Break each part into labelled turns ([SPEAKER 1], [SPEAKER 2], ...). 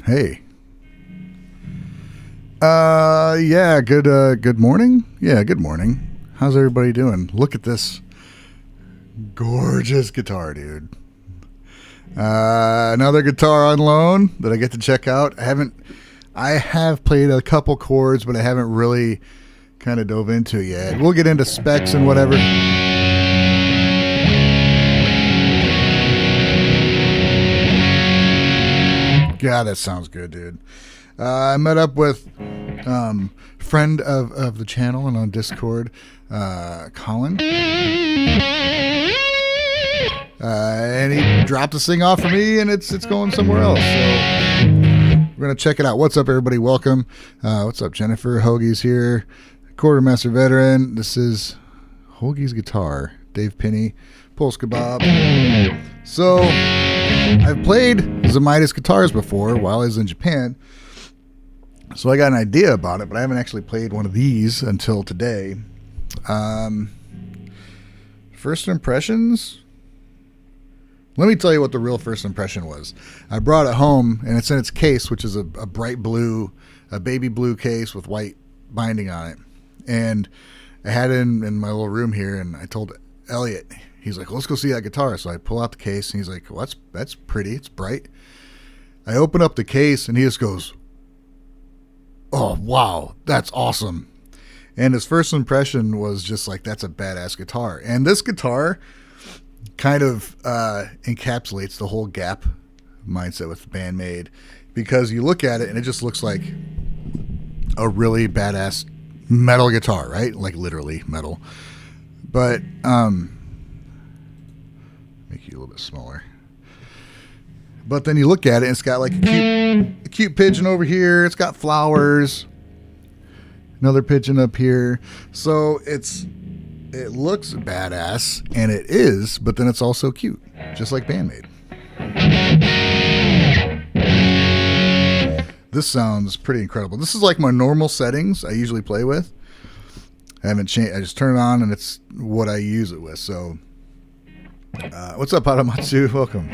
[SPEAKER 1] Hey. Yeah, good morning? Yeah, good morning. How's everybody doing? Look at this gorgeous guitar, dude. Another guitar on loan that I get to check out. I have played a couple chords, but I haven't really kind of dove into it yet. We'll get into specs and whatever. God, that sounds good, dude. I met up with friend of the channel and on Discord, Colin. And he dropped this thing off for me, and it's going somewhere else. So we're going to check it out. What's up, everybody? Welcome. What's up, Jennifer? Hoagie's here. Quartermaster Veteran. This is Hoagie's Guitar. Dave Pinney. Pulse Kebab. So I've played Zamitas guitars before while I was in Japan. So I got an idea about it, but I haven't actually played one of these until today. First impressions? Let me tell you what the real first impression was. I brought it home, and it's in its case, which is a bright blue, a baby blue case with white binding on it. And I had it in my little room here, and I told Elliot, he's like, let's go see that guitar. So I pull out the case, and he's like, well, that's pretty. It's bright. I open up the case, and he just goes, oh, wow, that's awesome. And his first impression was just like, that's a badass guitar. And this guitar kind of encapsulates the whole Gap mindset with Band-Maid, because you look at it and it just looks like a really badass metal guitar, right? Like literally metal. But make you a little bit smaller. But then you look at it and it's got like a cute pigeon over here. It's got flowers. Another pigeon up here. So it looks badass, and it is, but then it's also cute, just like Band-Maid. This sounds pretty incredible. This is like my normal settings I usually play with. I haven't changed. I just turn it on, and it's what I use it with. So, what's up, Hadamatsu? Welcome.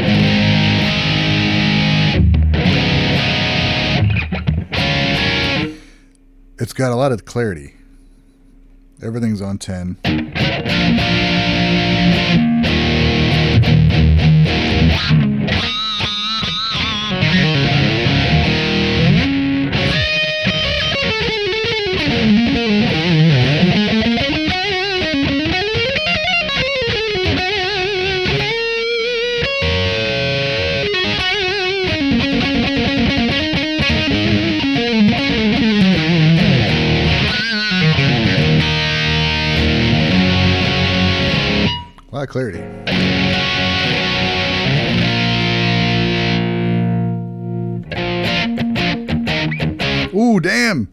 [SPEAKER 1] It's got a lot of clarity. Everything's on 10. A lot of clarity. Ooh, damn.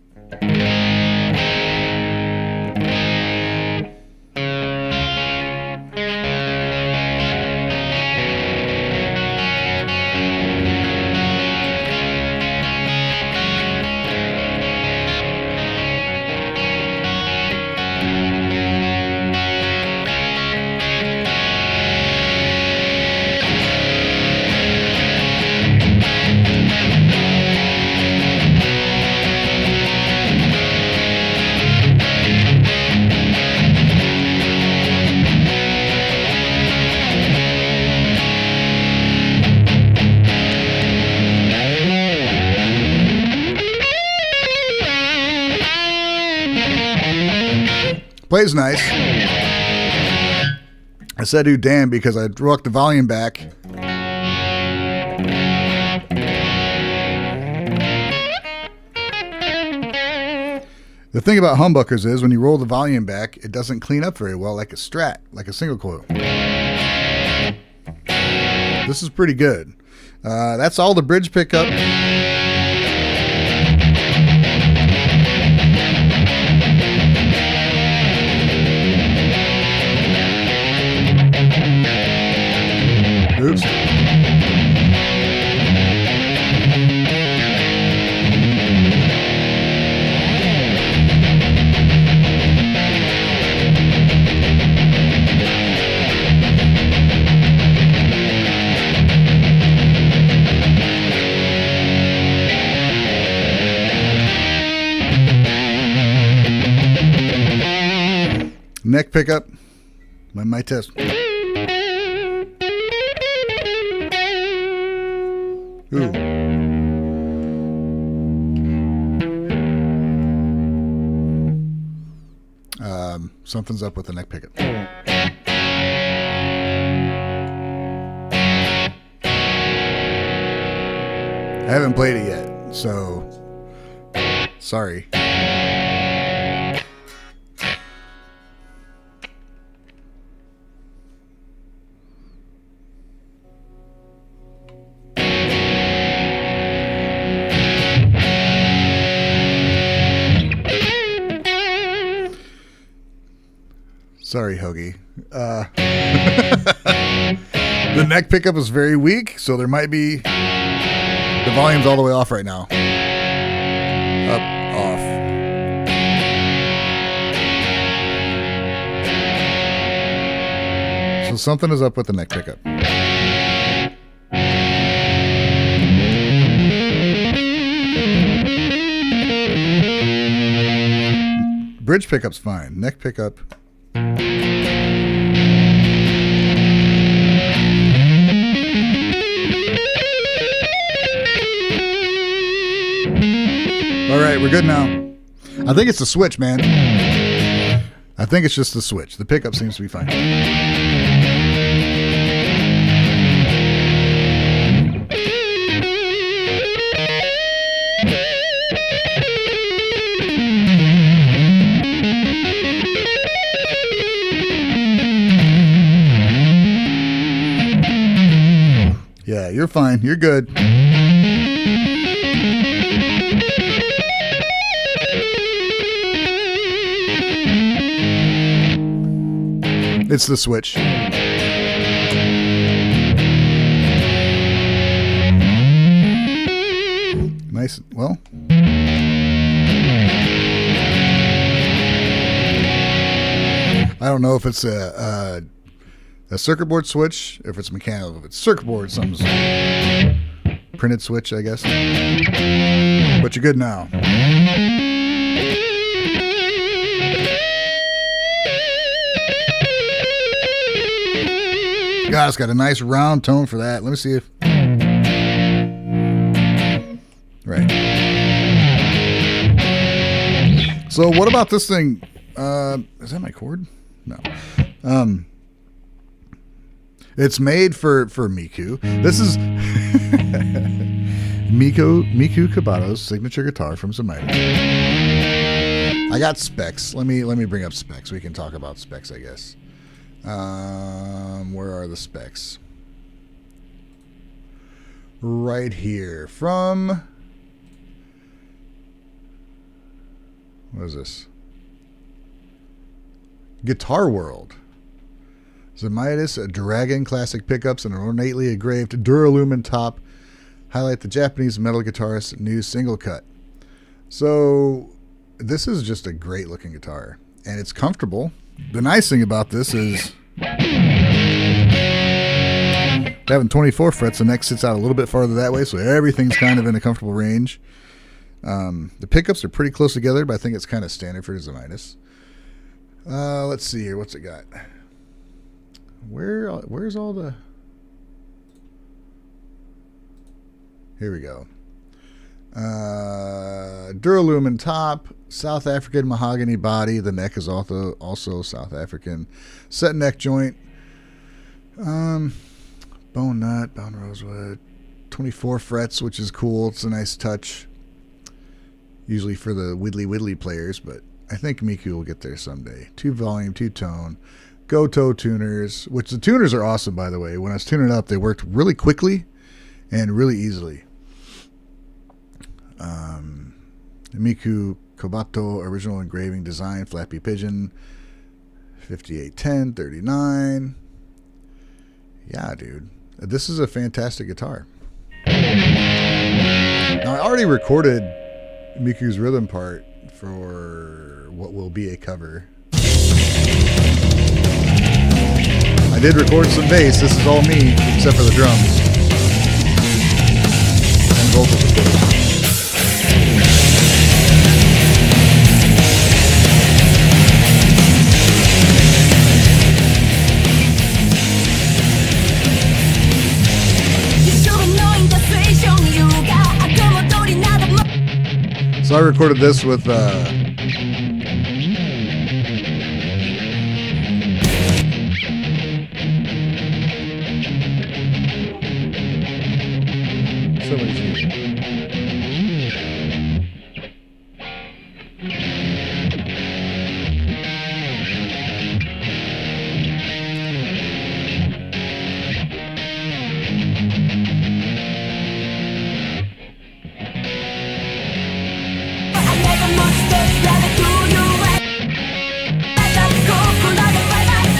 [SPEAKER 1] Plays nice. I said, "Ooh, damn," because I rocked the volume back. The thing about humbuckers is when you roll the volume back, it doesn't clean up very well like a Strat, like a single coil. This is pretty good. That's all the bridge pickup. Oops. neck pickup. My test. Ooh. Something's up with the neck pickup. I haven't played it yet, so sorry. Sorry, Hoagie. The neck pickup is very weak, so there might be... The volume's all the way off right now. Up, off. So something is up with the neck pickup. Bridge pickup's fine. Neck pickup... All right, we're good now. I think it's the switch, man. I think it's just the switch. The pickup seems to be fine. Yeah, you're fine. You're good. It's the switch. Nice. Well. I don't know if it's a circuit board switch, if it's mechanical. If it's circuit board, something's printed switch, I guess. But you're good now. God, it's got a nice round tone for that. Let me see if... Right. So what about this thing? Is that my cord? No. It's made for Miku. This is Miku Kabato's signature guitar from Zamitas. I got specs. Let me bring up specs. We can talk about specs, I guess. Where are the specs? Right here from... What is this? Guitar World. Zamitas Dragon classic pickups and an ornately engraved duralumin top highlight the Japanese metal guitarist's new single cut. So this is just a great looking guitar and it's comfortable. The nice thing about this is having 24 frets, the neck sits out a little bit farther that way, so everything's kind of in a comfortable range. The pickups are pretty close together, but I think it's kind of standard for Zamitas. Let's see here. What's it got? Where's all the... Here we go. Duralumin top, South African mahogany body. The neck is also South African. Set neck joint. Bone nut, bone rosewood. 24 frets, which is cool. It's a nice touch. Usually for the widdly players, but I think Miku will get there someday. 2 volume, 2 tone. Goto tuners, which the tuners are awesome, by the way. When I was tuning up, they worked really quickly and really easily. Miku Kobato original engraving design, Flappy Pigeon, 5810, 39. Yeah, dude. This is a fantastic guitar. Now, I already recorded Miku's rhythm part for what will be a cover. I did record some bass. This is all me, except for the drums. And vocals, of course. So I recorded this with somebody's here.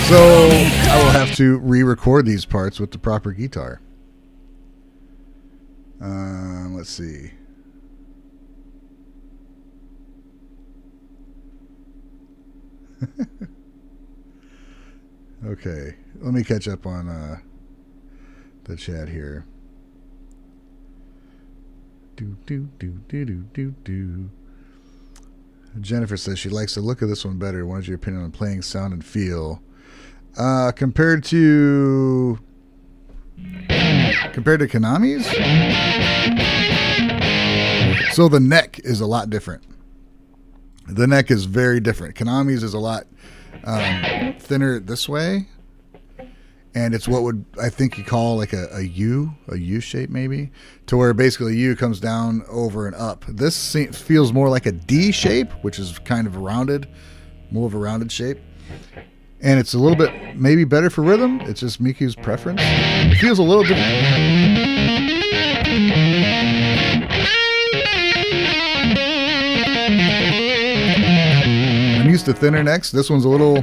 [SPEAKER 1] So I will have to re-record these parts with the proper guitar. Let's see. Okay, let me catch up on the chat here. Jennifer says she likes the look of this one better. What is your opinion on playing sound and feel? Compared to Konami's? So the neck is a lot different. The neck is very different. Konami's is a lot thinner this way. And it's what would, I think you call like a U shape maybe, to where basically U comes down, over, and up. This feels more like a D shape, which is kind of rounded, more of a rounded shape. And it's a little bit maybe better for rhythm. It's just Miku'S preference. It feels a little different. I'm used to thinner necks. This one's a little...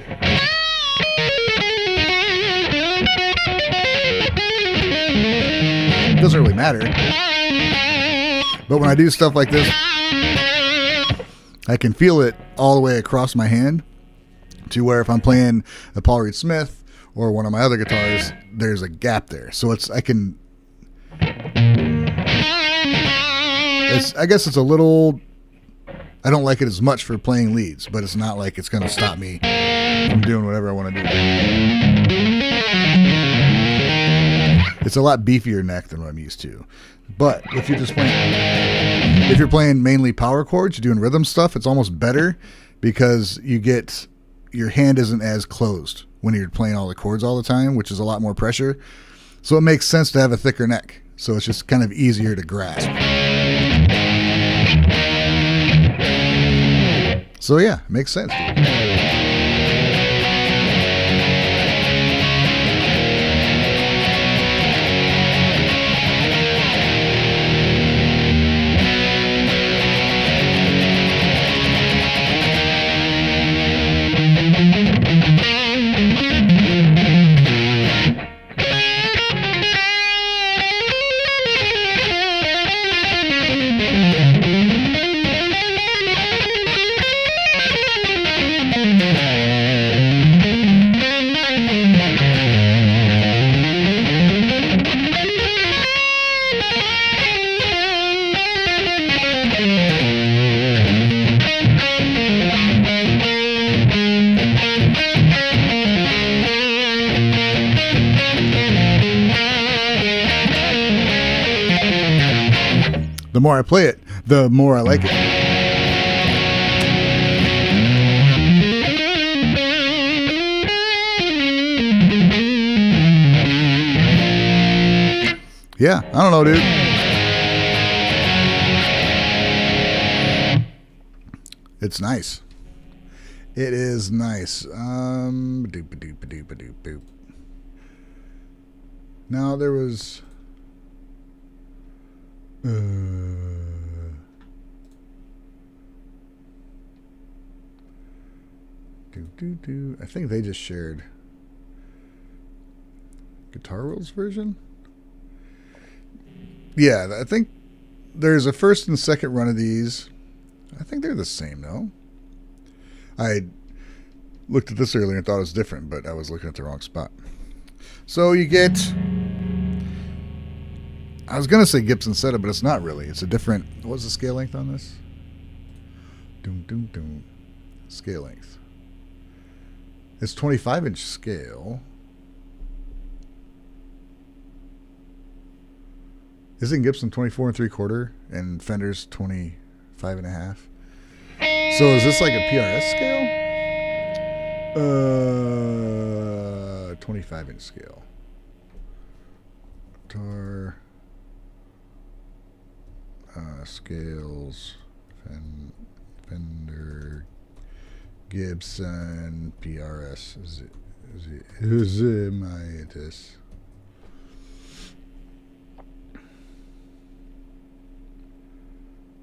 [SPEAKER 1] It doesn't really matter. But when I do stuff like this, I can feel it all the way across my hand, to where if I'm playing a Paul Reed Smith or one of my other guitars, there's a gap there. So I guess it's a little, I don't like it as much for playing leads, but it's not like it's going to stop me from doing whatever I want to do. It's a lot beefier neck than what I'm used to. But if you're playing mainly power chords, you're doing rhythm stuff, it's almost better because your hand isn't as closed when you're playing all the chords all the time, which is a lot more pressure. So it makes sense to have a thicker neck. So it's just kind of easier to grasp. So yeah, it makes sense, dude. The more I play it, the more I like it. Yeah, I don't know, dude. It's nice. It is nice. Now there was... I think they just shared Guitar World's version. Yeah, I think there's a first and second run of these. I think they're the same, though. I looked at this earlier and thought it was different, but I was looking at the wrong spot. So you get... I was going to say Gibson setup, but it's not really. It's a different... What's the scale length on this? Scale length. It's 25-inch scale. Isn't Gibson 24 3/4 and Fender's 25 5.5. So is this like a PRS scale? 25-inch scale. Guitar scales. Fender, Gibson, PRS, Zemaitis.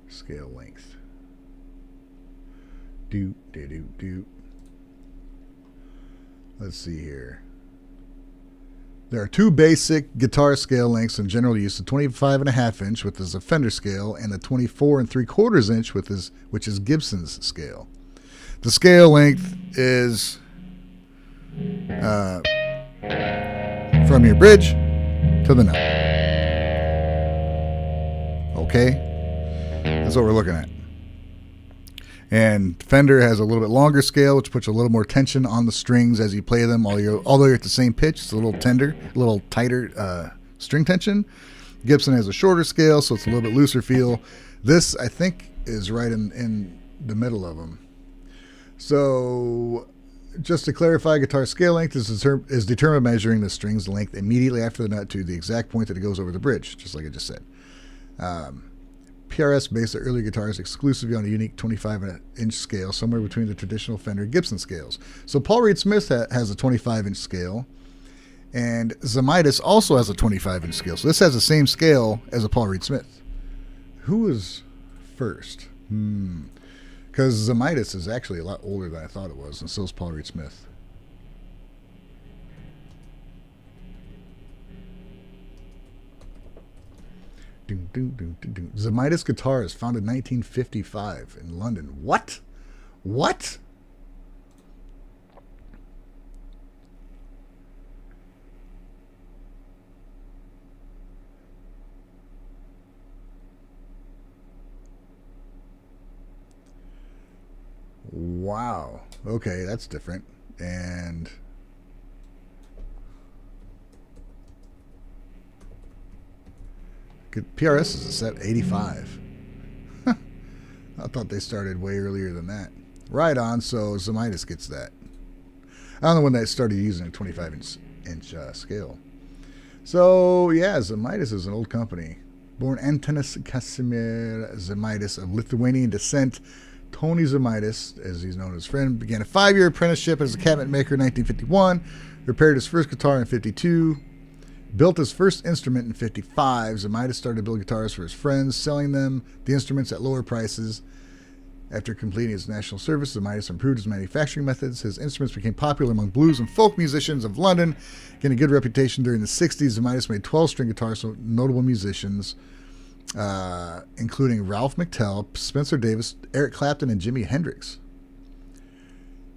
[SPEAKER 1] Scale length. Do. Let's see here. There are two basic guitar scale lengths in general use: the 25.5 inch, which is a Fender scale, and the 24 3/4 inch, which is Gibson's scale. The scale length is from your bridge to the nut. Okay? That's what we're looking at. And Fender has a little bit longer scale, which puts a little more tension on the strings as you play them. Although you're at the same pitch, it's a little tighter string tension. Gibson has a shorter scale, so it's a little bit looser feel. This, I think, is right in the middle of them. So, just to clarify, guitar scale length is determined by measuring the string's length immediately after the nut to the exact point that it goes over the bridge, just like I just said. PRS based their early guitars exclusively on a unique 25-inch scale, somewhere between the traditional Fender and Gibson scales. So Paul Reed Smith has a 25-inch scale, and Zamitas also has a 25-inch scale. So this has the same scale as a Paul Reed Smith. Who was first? Because Zemaitis is actually a lot older than I thought it was, and so is Paul Reed Smith. Zamitas Guitars, founded in 1955 in London. What? Wow. Okay, that's different. And PRS is a set 85. I thought they started way earlier than that. Right on, so Zamitas gets that. I don't know when they started using a 25-inch scale. So, yeah, Zamitas is an old company. Born Antanas Casimir Zemaitis of Lithuanian descent, Tony Zemaitis, as he's known as friend, began a 5-year apprenticeship as a cabinet maker in 1951, repaired his first guitar in 52, built his first instrument in 55. Zamitas started to build guitars for his friends, selling them the instruments at lower prices. After completing his national service, Zamitas improved his manufacturing methods. His instruments became popular among blues and folk musicians of London, getting a good reputation during the 60s. Zamitas made 12-string guitars for notable musicians, including Ralph McTell, Spencer Davis, Eric Clapton, and Jimi Hendrix.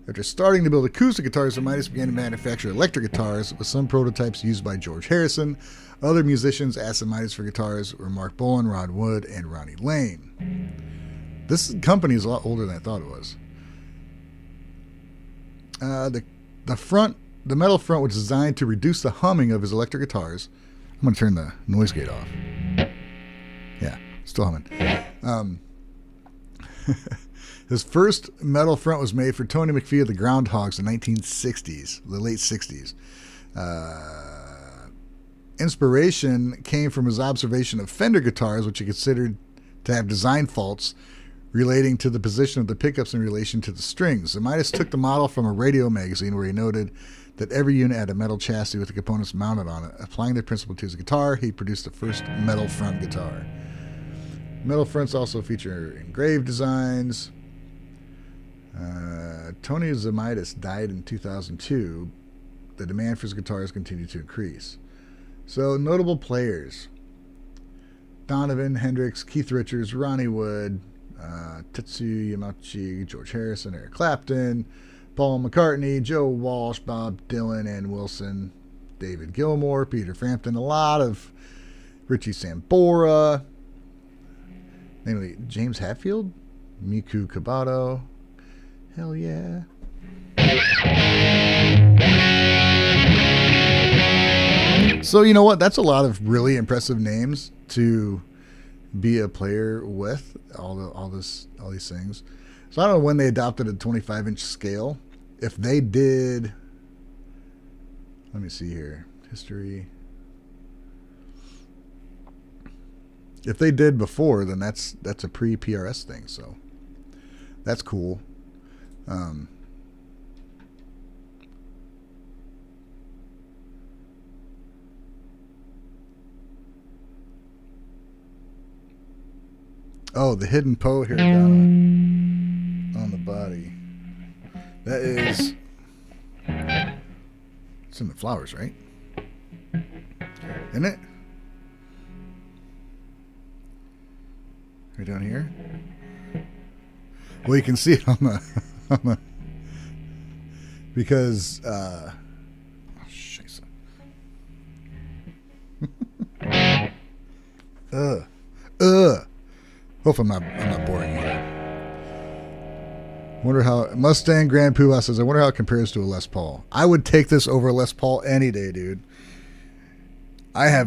[SPEAKER 1] After starting to build acoustic guitars, Zamitas began to manufacture electric guitars, with some prototypes used by George Harrison. Other musicians asked Zamitas for guitars were Mark Bolan, Ron Wood, and Ronnie Lane. This company is a lot older than I thought it was. The metal front was designed to reduce the humming of his electric guitars. I'm going to turn the noise gate off. Yeah, still humming. His first metal front was made for Tony McPhee of the Groundhogs in the late 60s. Inspiration came from his observation of Fender guitars, which he considered to have design faults relating to the position of the pickups in relation to the strings. Zamitas took the model from a radio magazine where he noted that every unit had a metal chassis with the components mounted on it. Applying the principle to his guitar, he produced the first metal front guitar. Metal fronts also feature engraved designs. Tony Zemaitis died in 2002. The demand for his guitars continued to increase. So, notable players: Donovan, Hendrix, Keith Richards, Ronnie Wood, Tetsuya Yamauchi, George Harrison, Eric Clapton, Paul McCartney, Joe Walsh, Bob Dylan, Ann Wilson, David Gilmour, Peter Frampton, a lot of Richie Sambora, namely James Hetfield, Miku Kabato. Hell yeah. So, you know what? That's a lot of really impressive names to be a player with all these things. So I don't know when they adopted a 25-inch scale. If they did, let me see here, history. If they did before, then that's a pre-PRS thing. So that's cool. Oh, the hidden Poe hiragana on the body. That is... It's in the flowers, right? Isn't it? Right down here? Well, you can see it on the because oh, shit. Hope I'm not boring here. Wonder how Mustang Grand Poobah says, I wonder how it compares to a Les Paul. I would take this over a Les Paul any day, dude. I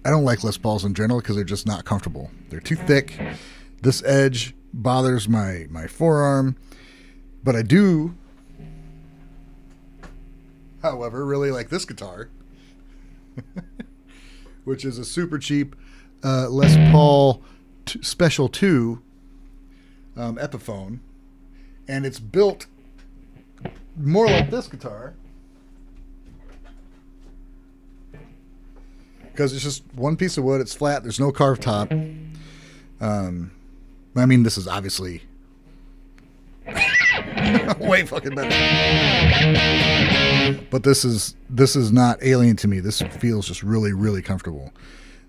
[SPEAKER 1] don't like Les Pauls in general because they're just not comfortable. They're too thick. This edge bothers my forearm. But I do, however, really like this guitar, which is a super cheap Les Paul Special 2 Epiphone. And it's built more like this guitar. Because it's just one piece of wood. It's flat. There's no carved top. I mean, this is obviously way fucking better. But this is not alien to me. This feels just really, really comfortable.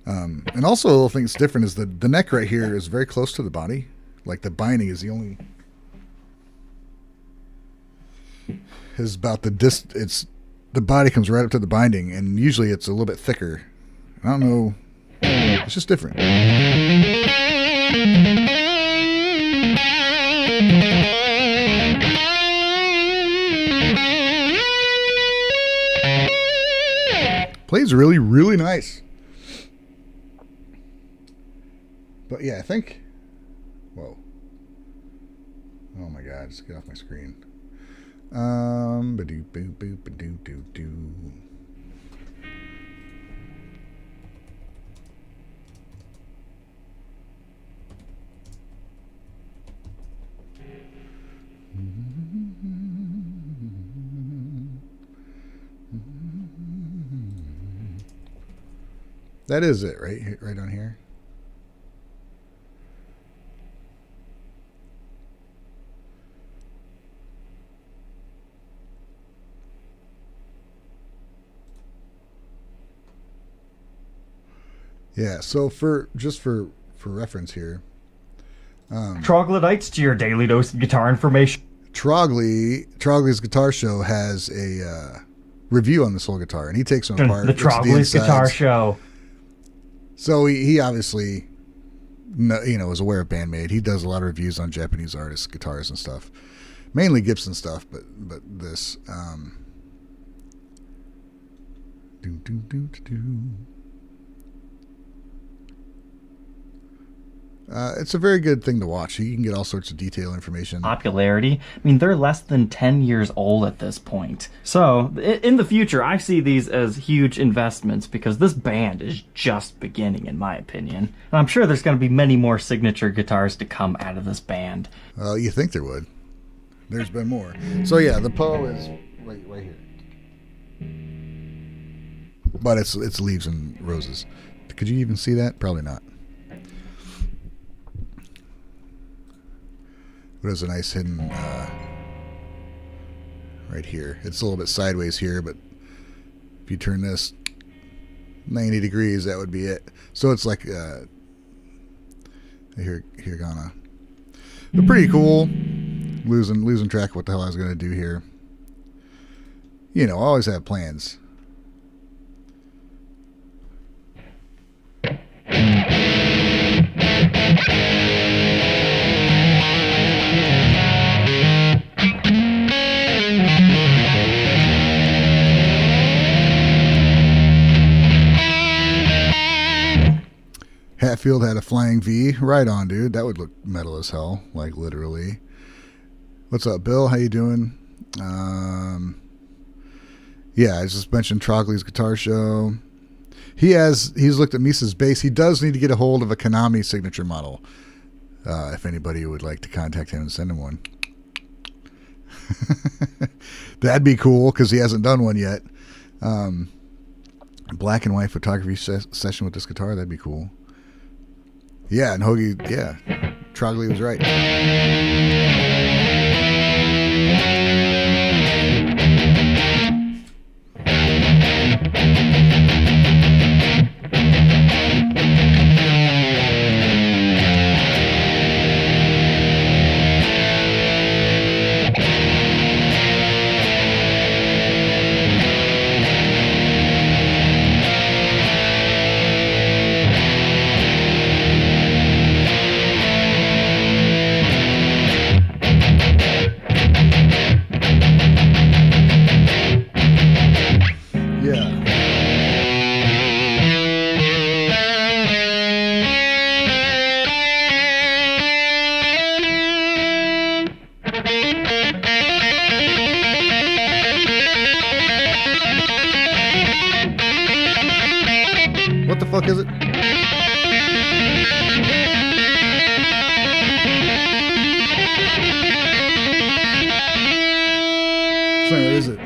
[SPEAKER 1] And also, a little thing that's different is the neck right here is very close to the body. Like the binding is the only... is about the the body comes right up to the binding, and usually it's a little bit thicker. I don't know. It's just different. Plays really, really nice. But yeah, I think... Whoa. Oh my god, just get off my screen. Ba-doo-boo-boo-ba-doo-boo-doo. That is it, right on here. Yeah, so for reference here,
[SPEAKER 2] troglodytes to your daily dose of guitar information.
[SPEAKER 1] Trogly's Guitar Show has a review on this whole guitar, and he takes them apart.
[SPEAKER 2] The Trogly's Guitar Show.
[SPEAKER 1] So he obviously, is aware of Band-Maid. He does a lot of reviews on Japanese artists' guitars and stuff, mainly Gibson stuff, but this. It's a very good thing to watch. You can get all sorts of detailed information.
[SPEAKER 2] Popularity. I mean, they're less than 10 years old at this point. So, in the future, I see these as huge investments because this band is just beginning, in my opinion. And I'm sure there's going to be many more signature guitars to come out of this band.
[SPEAKER 1] You think there would. There's been more. So, yeah, the Poe is right here. But it's leaves and roses. Could you even see that? Probably not. But there's a nice hidden right here. It's a little bit sideways here, but if you turn this 90 degrees, that would be it. So it's like hiragana. But pretty cool. Losing track of what the hell I was going to do here. I always have plans. Hatfield had a flying V. Right on, dude. That would look metal as hell, like literally. What's up, Bill? How you doing? Yeah, I just mentioned Trogley's Guitar Show. He's looked at Misa's bass. He does need to get a hold of a Konami signature model. If anybody would like to contact him and send him one. That'd be cool because he hasn't done one yet. Black and white photography session with this guitar, that'd be cool. Yeah, and Hoagie, yeah, Trogley was right. What the fuck is it? Sorry, what is it?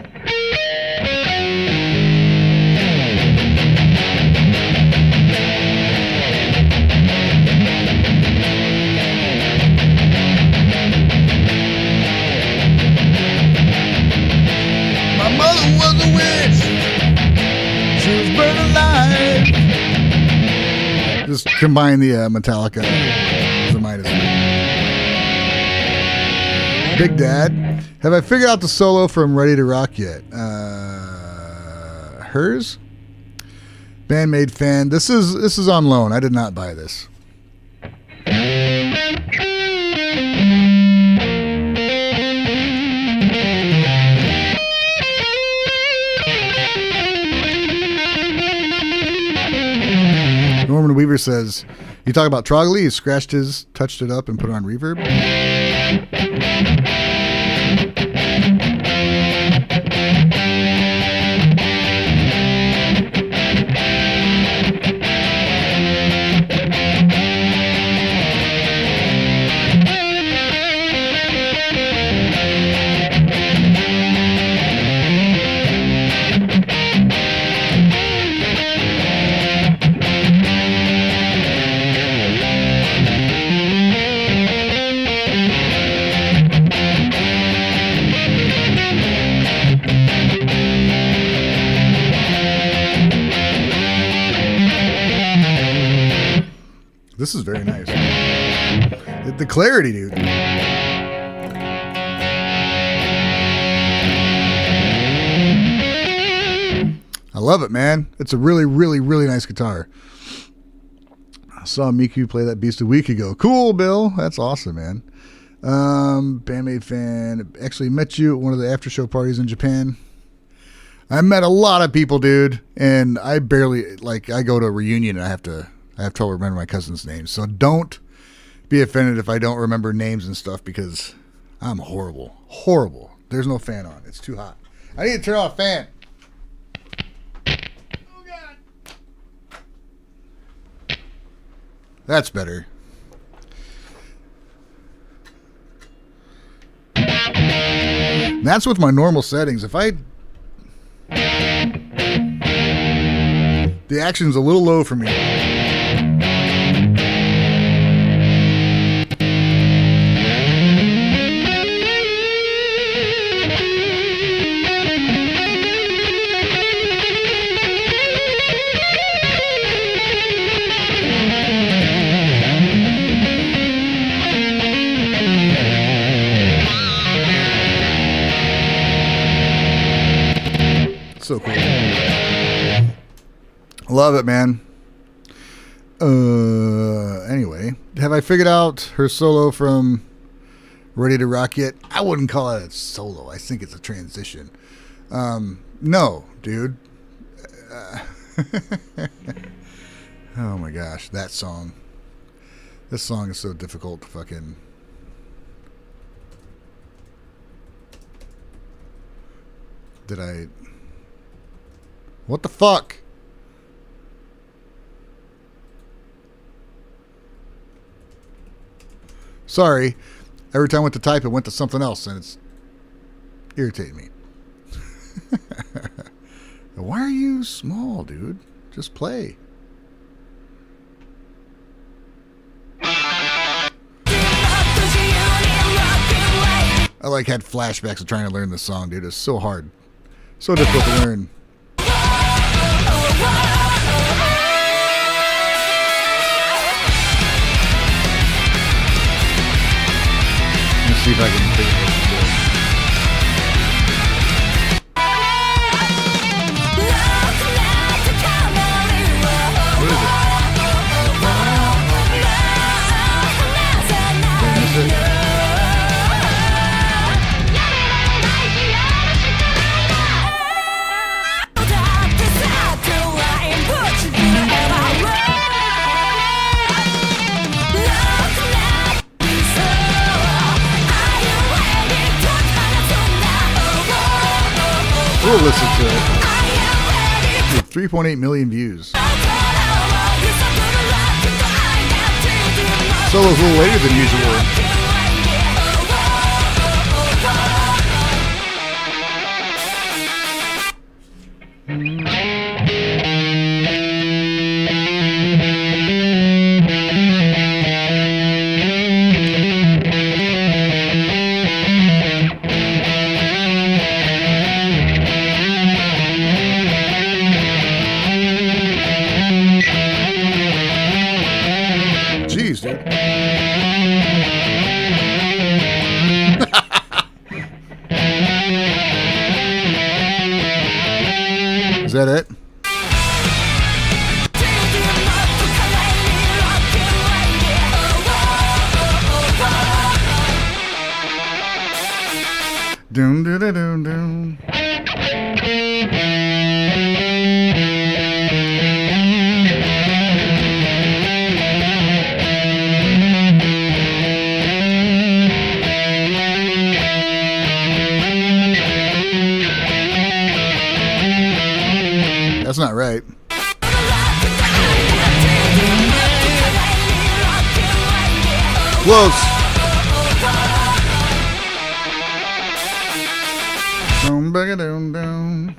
[SPEAKER 1] My mother was a witch. She was burned alive. Just combine the Metallica Zamitas. Big Dad, have I figured out the solo from Ready to Rock yet? Hers? Band-Maid fan. This is on loan. I did not buy this. Norman Weaver says, you talk about Trogley, he scratched his, touched it up, and put it on reverb. This is very nice. The clarity, dude. I love it, man. It's a really, really, really nice guitar. I saw Miku play that beast a week ago. Cool, Bill. That's awesome, man. Band-Maid fan. Actually met you at one of the after show parties in Japan. I met a lot of people, dude, and I barely, like, I go to a reunion and I have trouble remembering my cousin's names. So don't be offended if I don't remember names and stuff because I'm horrible. Horrible. There's no fan on. It's too hot. I need to turn off a fan. Oh, God. That's better. That's with my normal settings. If I... The action's a little low for me. So cool. Love it, man. Anyway, have I figured out her solo from Ready to Rock yet? I wouldn't call it a solo. I think it's a transition. No, dude. Oh my gosh, that song. This song is so difficult to fucking... Did I... What the fuck? Sorry. Every time I went to type, it went to something else, and it's irritating me. Why are you small, dude? Just play. I like had flashbacks of trying to learn this song, dude. It's so hard. So difficult to learn. Let's see if I can figure this out. What is it? Did I miss it? We'll listen to it. 3.8 million views. Solo's a little later than usual. Jeez, dude. Is that it? Doom, doom, doom, doom, doom. That's not right. Close. Doom, bugga, doom, doom.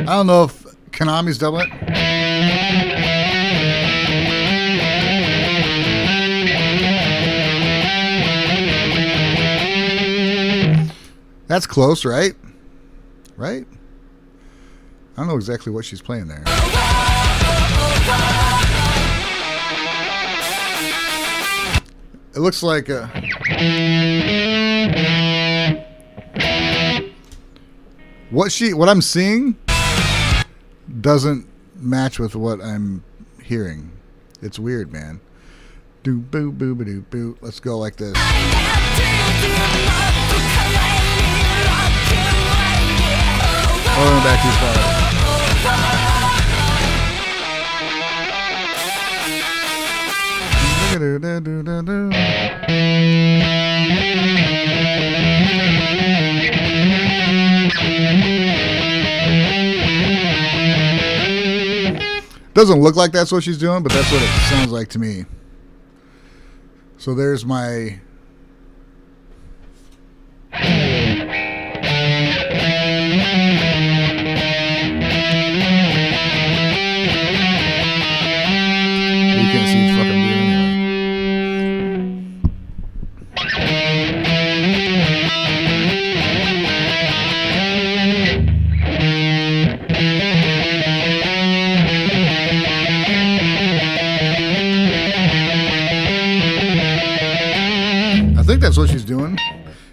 [SPEAKER 1] I don't know if Konami's doubling it. That's close, right? Right? I don't know exactly what she's playing there. It looks like what I'm seeing doesn't match with what I'm hearing. It's weird, man. Do boo boo ba doo boo. Let's go like this. Oh, back too far. Doesn't look like that's what she's doing, but that's what it sounds like to me. So there's my... You can't see it's fucking doing anyway. I think that's what she's doing,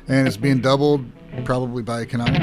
[SPEAKER 1] and it's being doubled probably by Konami.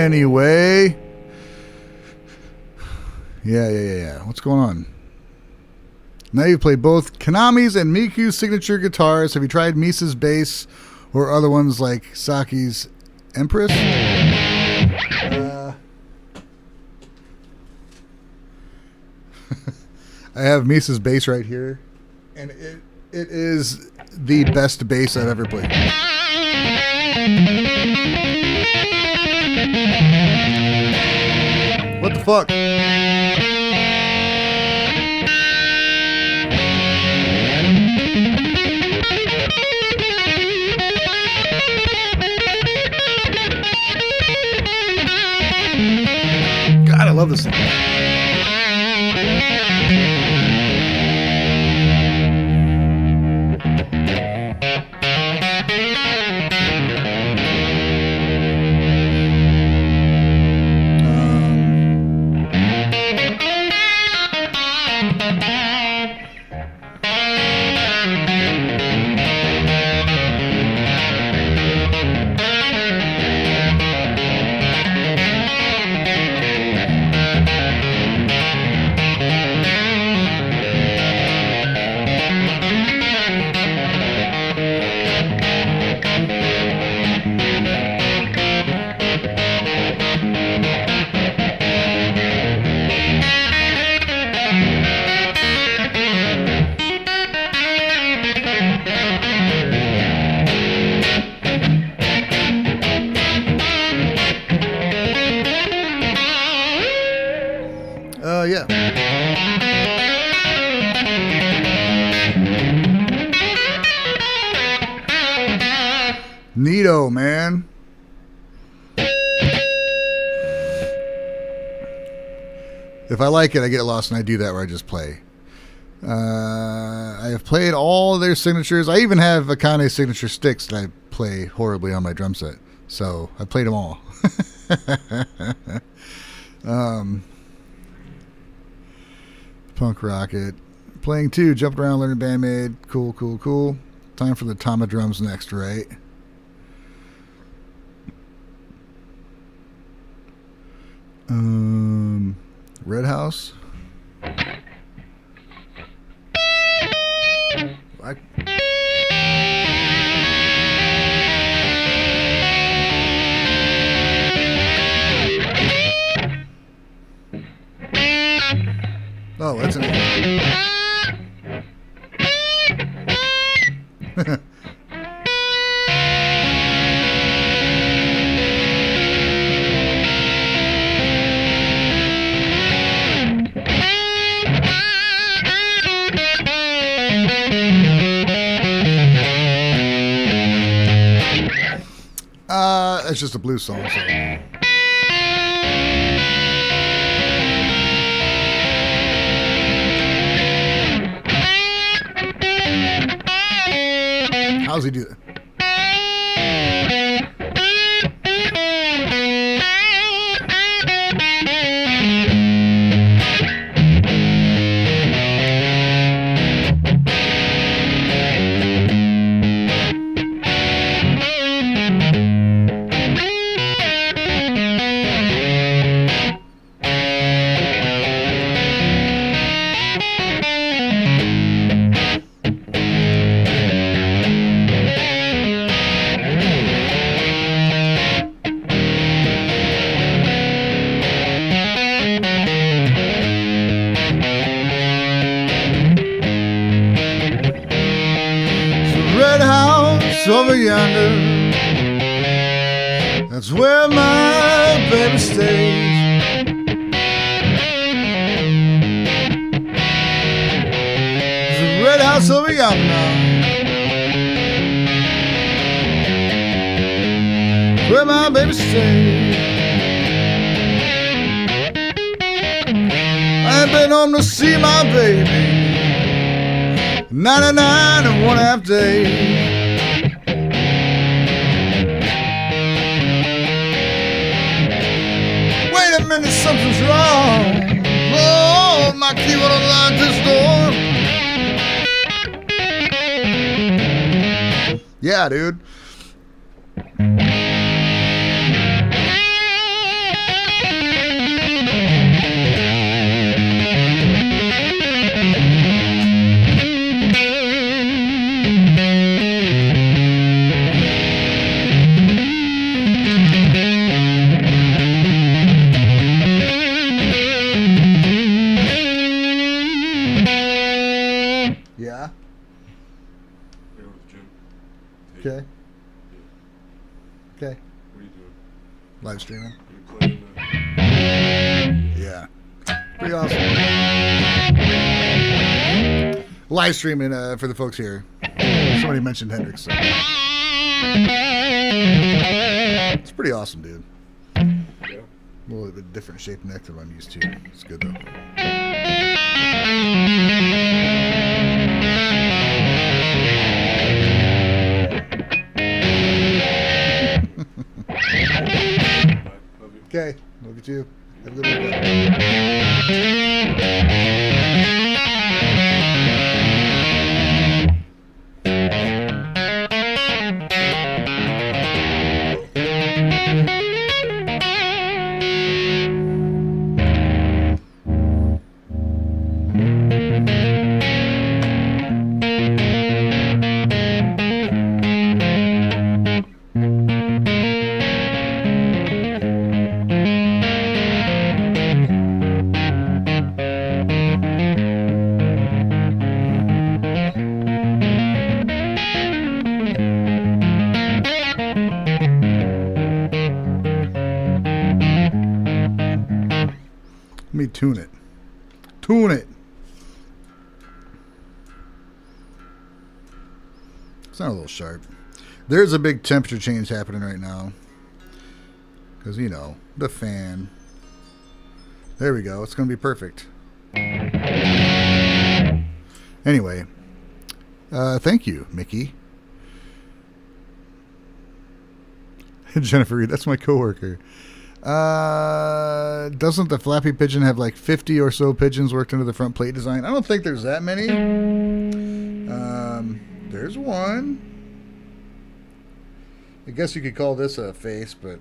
[SPEAKER 1] Anyway. Yeah. What's going on? Now you've played both Konami's and Miku'S signature guitars. Have you tried Misa's bass or other ones like Saki's Empress? I have Misa's bass right here, and it is the best bass I've ever played. What the fuck? God, I love this thing. Yeah. Neato, man. If I like it, I get lost and I do that where I just play. I have played all their signatures. I even have Akane's signature sticks that I play horribly on my drum set. So I played them all. Punk Rocket. Playing 2, jumped around, learning Band-Maid. Cool. Time for the Tama drums next, right? Red House. What? Oh, that's an it's just a blues song. So. How's he do that? Over yonder, that's where my baby stays. There's a red house over yonder now, where my baby stays. I ain't been home to see my baby 99 and 1/2 days. Something's wrong. Oh, my key won't unlock this door. Yeah, dude. Okay. Okay.
[SPEAKER 3] What are you doing?
[SPEAKER 1] Live streaming.
[SPEAKER 3] You playing
[SPEAKER 1] Yeah. Pretty awesome. Live streaming for the folks here. Somebody mentioned Hendrix. So. It's pretty awesome, dude.
[SPEAKER 3] Yeah.
[SPEAKER 1] A little bit different shaped neck than I'm used to. It's good though.
[SPEAKER 3] Love you.
[SPEAKER 1] Okay. Look at you. Have a good weekend. Let me tune it. Tune it. Sound a little sharp. There's a big temperature change happening right now. Because, you know, the fan. There we go. It's going to be perfect. Anyway. Thank you, Mickey. Jennifer Reed, that's my coworker. Doesn't the Flappy Pigeon have like 50 or so pigeons worked into the front plate design? I don't think there's that many. There's one. I guess you could call this a face, but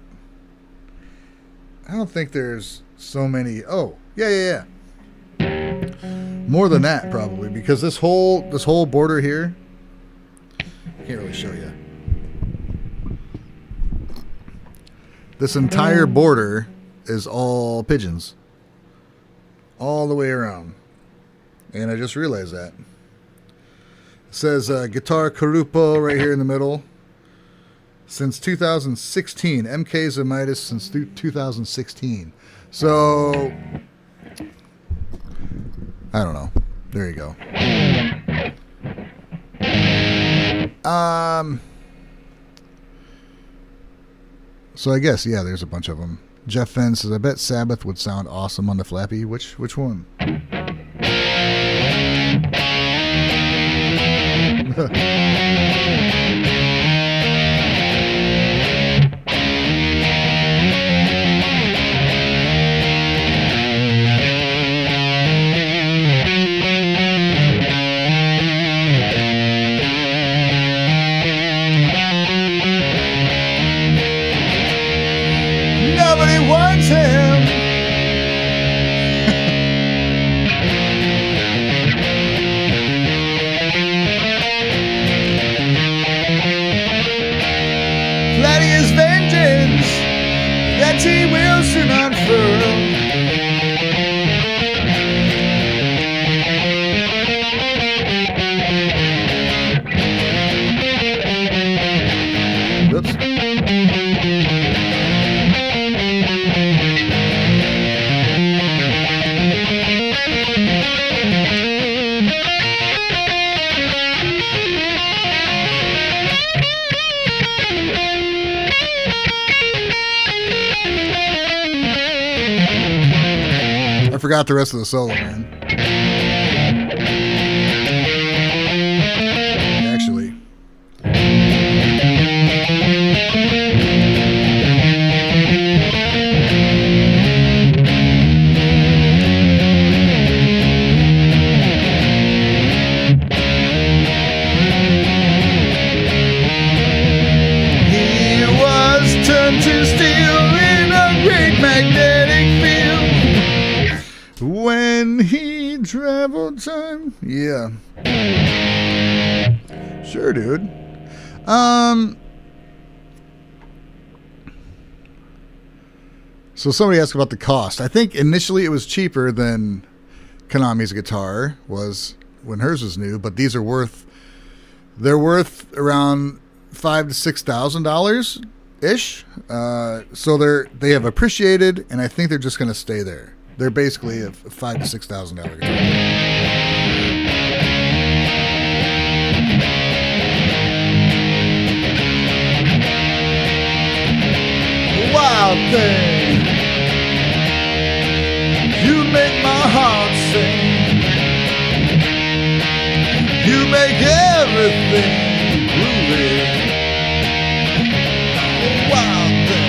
[SPEAKER 1] I don't think there's so many. Oh, yeah. More than that probably, because this whole border here, I can't really show you. This entire border is all pigeons. All the way around. And I just realized that. It says Guitar Carupo right here in the middle. Since 2016. MK Zamitas since 2016. So, I don't know. There you go. So I guess, yeah, there's a bunch of them. Jeff Fenn says, I bet Sabbath would sound awesome on the Flappy. Which one? Nobody wants him. Flatty is vengeance that he will soon unfurl. Oops. I forgot the rest of the solo, man. Actually. He was turned to steel in a great magnetic field. When he traveled time. Yeah. Sure, dude. So somebody asked about the cost. I think initially it was cheaper than Konami's guitar was when hers was new, but these are worth around $5,000 to $6,000 ish. So they have appreciated, and I think they're just going to stay there. They're basically a $5,000 to $6,000 guitar. Wild thing, you make my heart sing. You make everything groovy. Wild thing.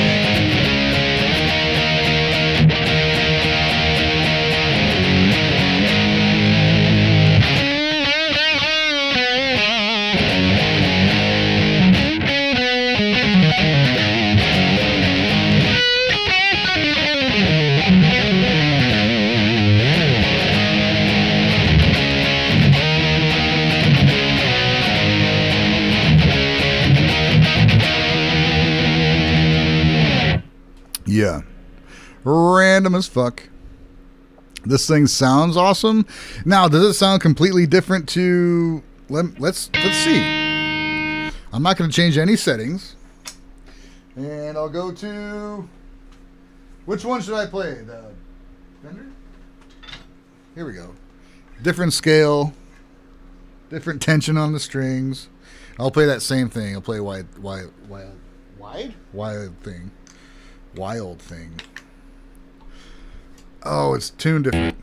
[SPEAKER 1] Yeah. Random as fuck. This thing sounds awesome. Now, does it sound completely different to... Let's see. I'm not going to change any settings. And I'll go to... Which one should I play? The Fender? Here we go. Different scale. Different tension on the strings. I'll play that same thing. I'll play wild thing. Wild thing. Oh, it's tuned different.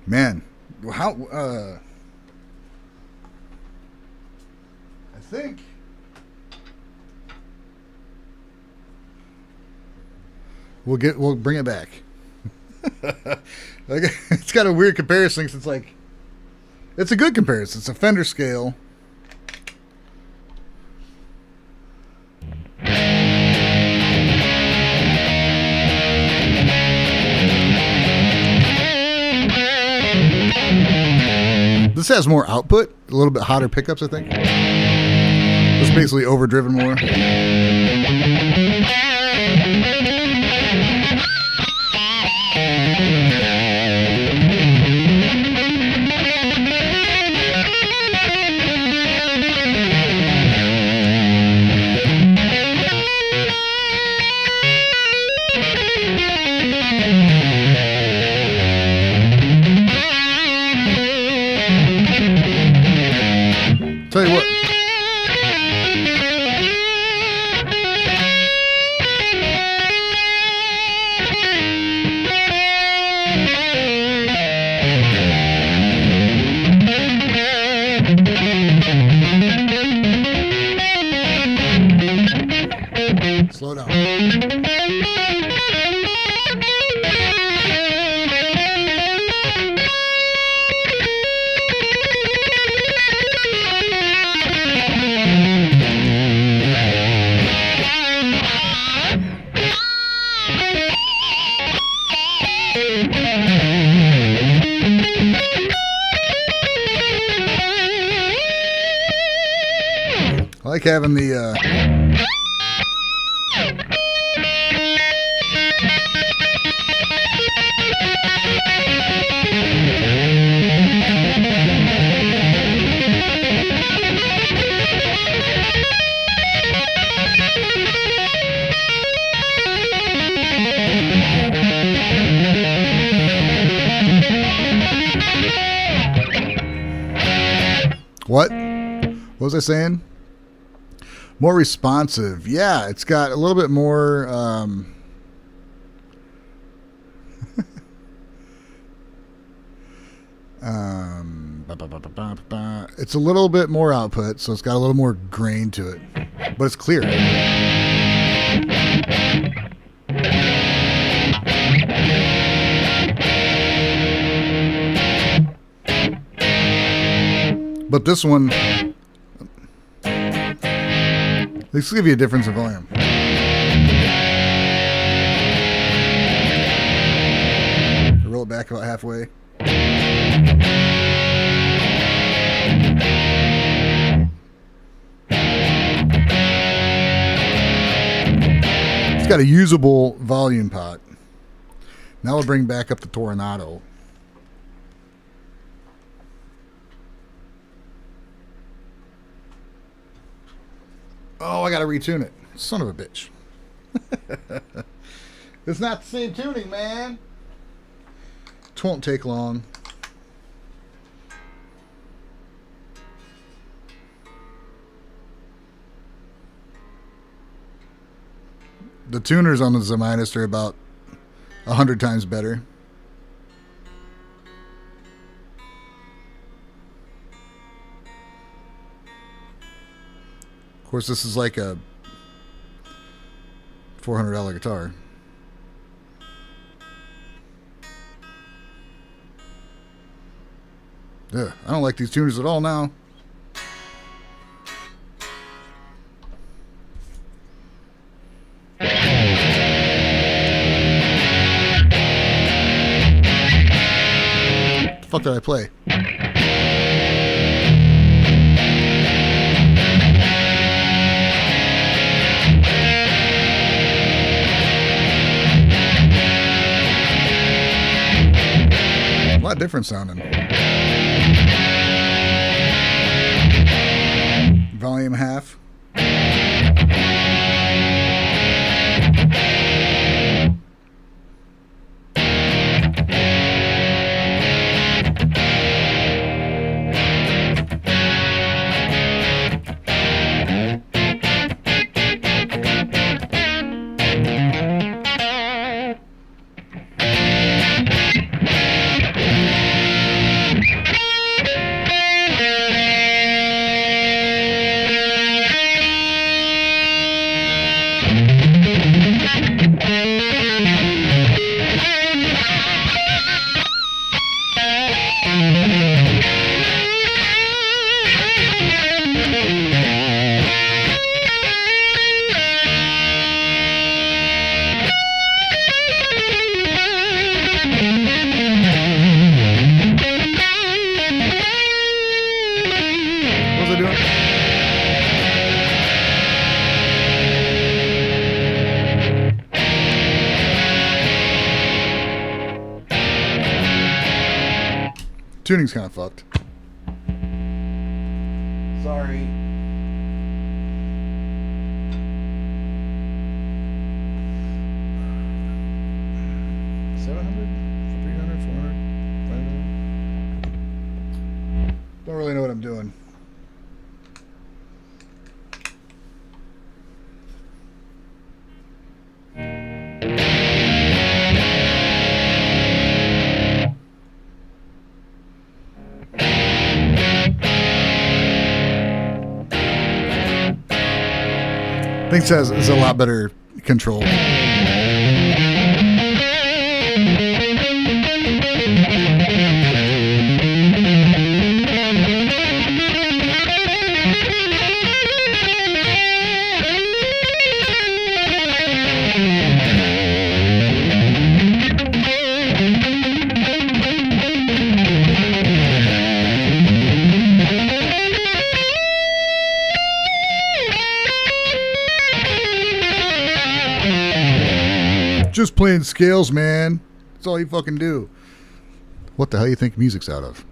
[SPEAKER 1] Man, how I think we'll bring it back. It's got a weird comparison since it's a good comparison. It's a Fender scale. This has more output, a little bit hotter pickups, I think. It's basically overdriven more. Tell you what. Slow down. I like having the what? What was I saying? More responsive. Yeah, it's got a little bit more It's a little bit more output, so it's got a little more grain to it, but it's clear. But this one, let's give you a difference in volume. Roll it back about halfway. It's got a usable volume pot. Now we'll bring back up the Tornado. Oh, I gotta retune it. Son of a bitch. It's not the same tuning, man. It won't take long. The tuners on the Zamitas are about 100 times better. Of course, this is like a $400 guitar. Ugh, I don't like these tuners at all now. What the fuck did I play? A lot different sounding. Volume half. What was I doing? Tuning's kind of fucked. Sorry. Don't really know what I'm doing. I think it is a lot better control. Just playing scales, man. That's all you fucking do. What the hell you think music's out of?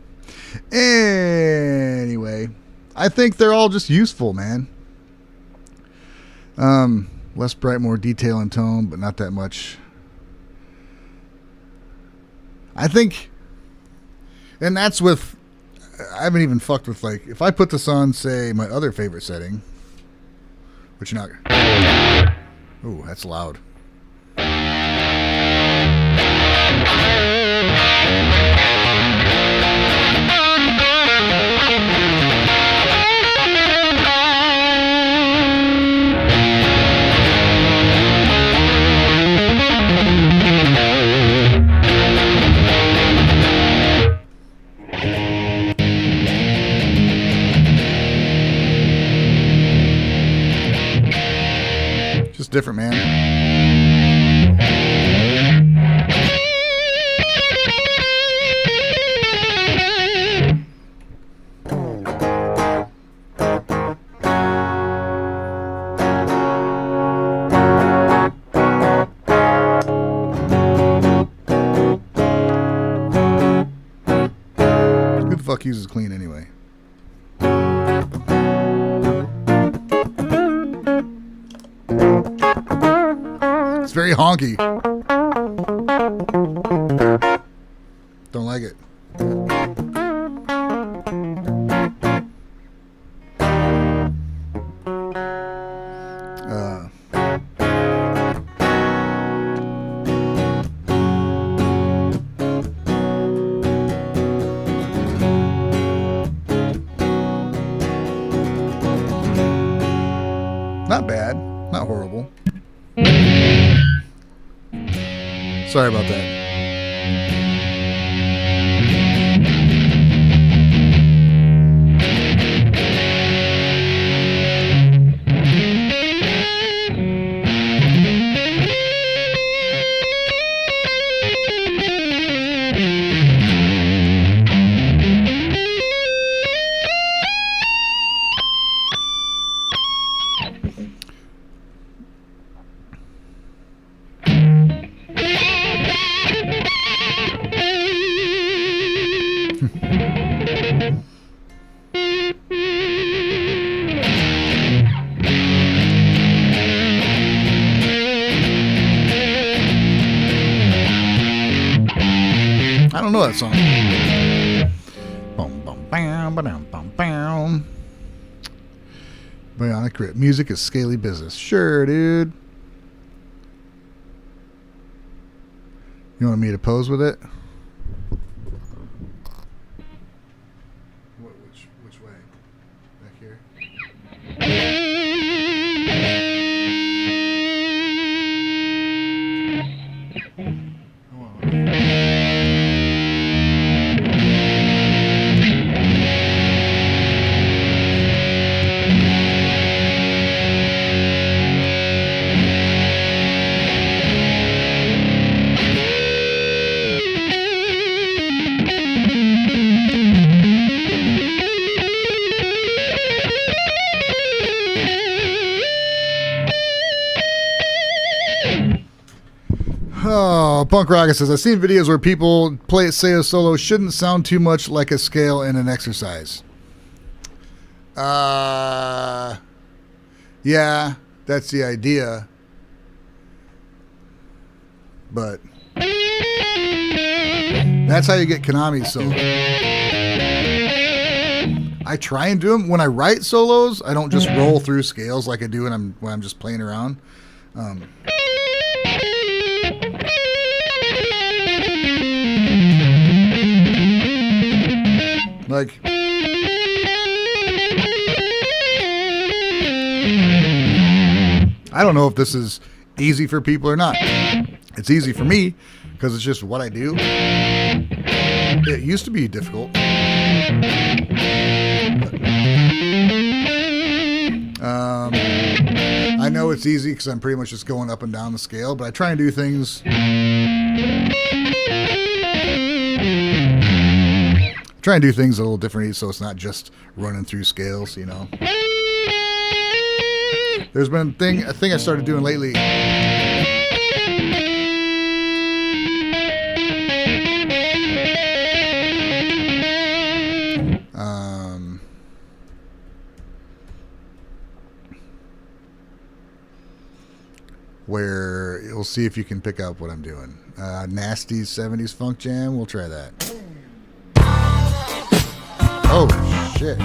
[SPEAKER 1] Anyway, I think they're all just useful, man. Less bright, more detail and tone, but not that much. I think, and that's with, I haven't even fucked with, like, if I put this on, say, my other favorite setting, which you're not, ooh, that's loud. different, man. Who the fuck uses clean anyway? It's very honky. Don't like it. Not bad. Not horrible. Sorry about that. I don't know that song. Bum, bum, bam, ba-dum, bum, bam. Bionic Grip. Music is scaly business. Sure, dude. You want me to pose with it? Which way? Back here? Oh, Punk Rocket says, I've seen videos where people say a solo shouldn't sound too much like a scale in an exercise. Yeah, that's the idea. But that's how you get Konami solo. I try and do them. When I write solos, I don't just roll through scales like I do when I'm just playing around. Like, I don't know if this is easy for people or not. It's easy for me because it's just what I do. It used to be difficult. I know it's easy because I'm pretty much just going up and down the scale, but I try and do things. Try and do things a little differently so it's not just running through scales, you know. There's been a thing I started doing lately. Where you'll see if you can pick up what I'm doing. Nasty 70s Funk Jam, we'll try that. Oh, shit.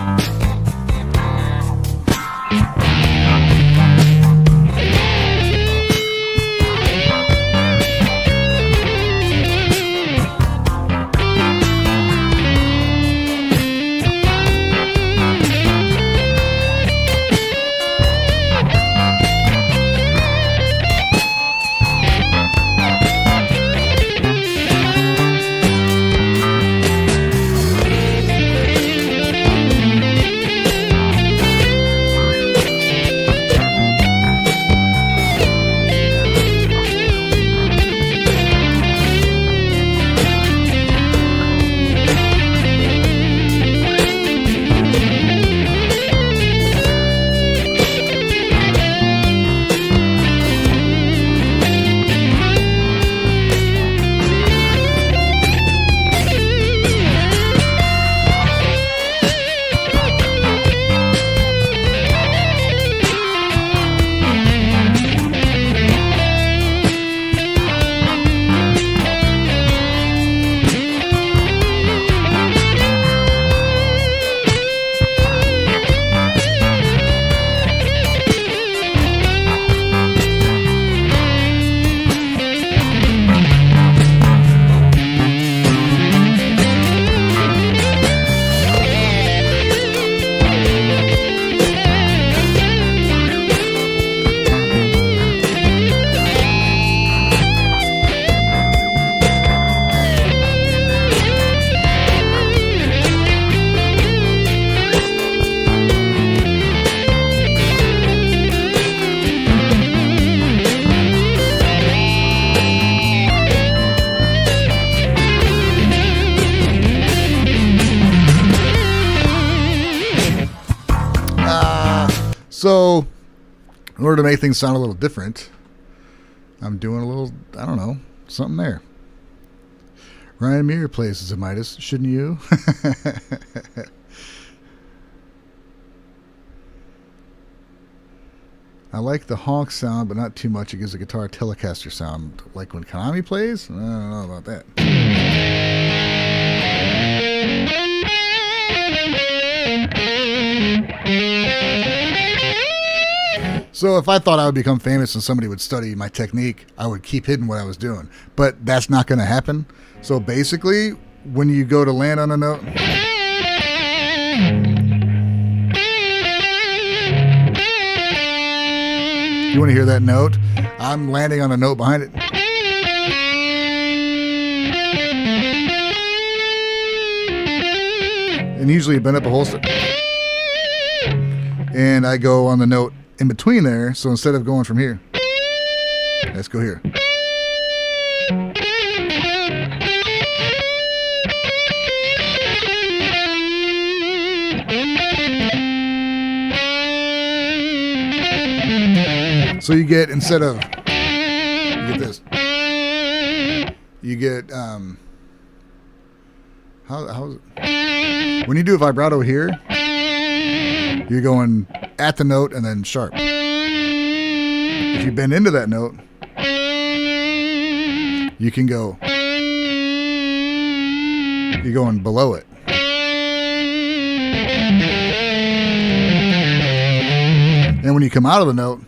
[SPEAKER 1] So, in order to make things sound a little different, I'm doing a little, I don't know, something there. Ryan Muir plays Zamitas, shouldn't you? I like the honk sound, but not too much. It gives the guitar a Telecaster sound, like when Konami plays. I don't know about that. So if I thought I would become famous and somebody would study my technique, I would keep hidden what I was doing. But that's not going to happen. So basically, when you go to land on a note... You want to hear that note? I'm landing on a note behind it. And usually you bend up a whole step. And I go on the note in between there. So instead of going from here, let's go here. So you get, instead of, you get this. You get, how is it? When you do a vibrato here, you're going at the note and then sharp. If you bend into that note, you can go, you're going below it. And when you come out of the note,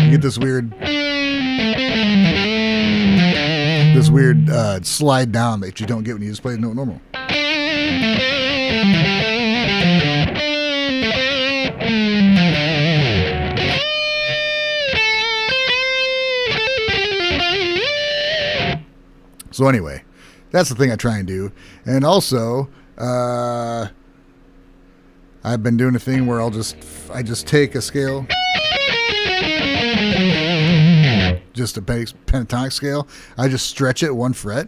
[SPEAKER 1] you get this weird slide down that you don't get when you just play the note normal. So anyway, that's the thing I try and do. And also, I've been doing a thing where I just take a scale, just a pentatonic scale. I just stretch it one fret.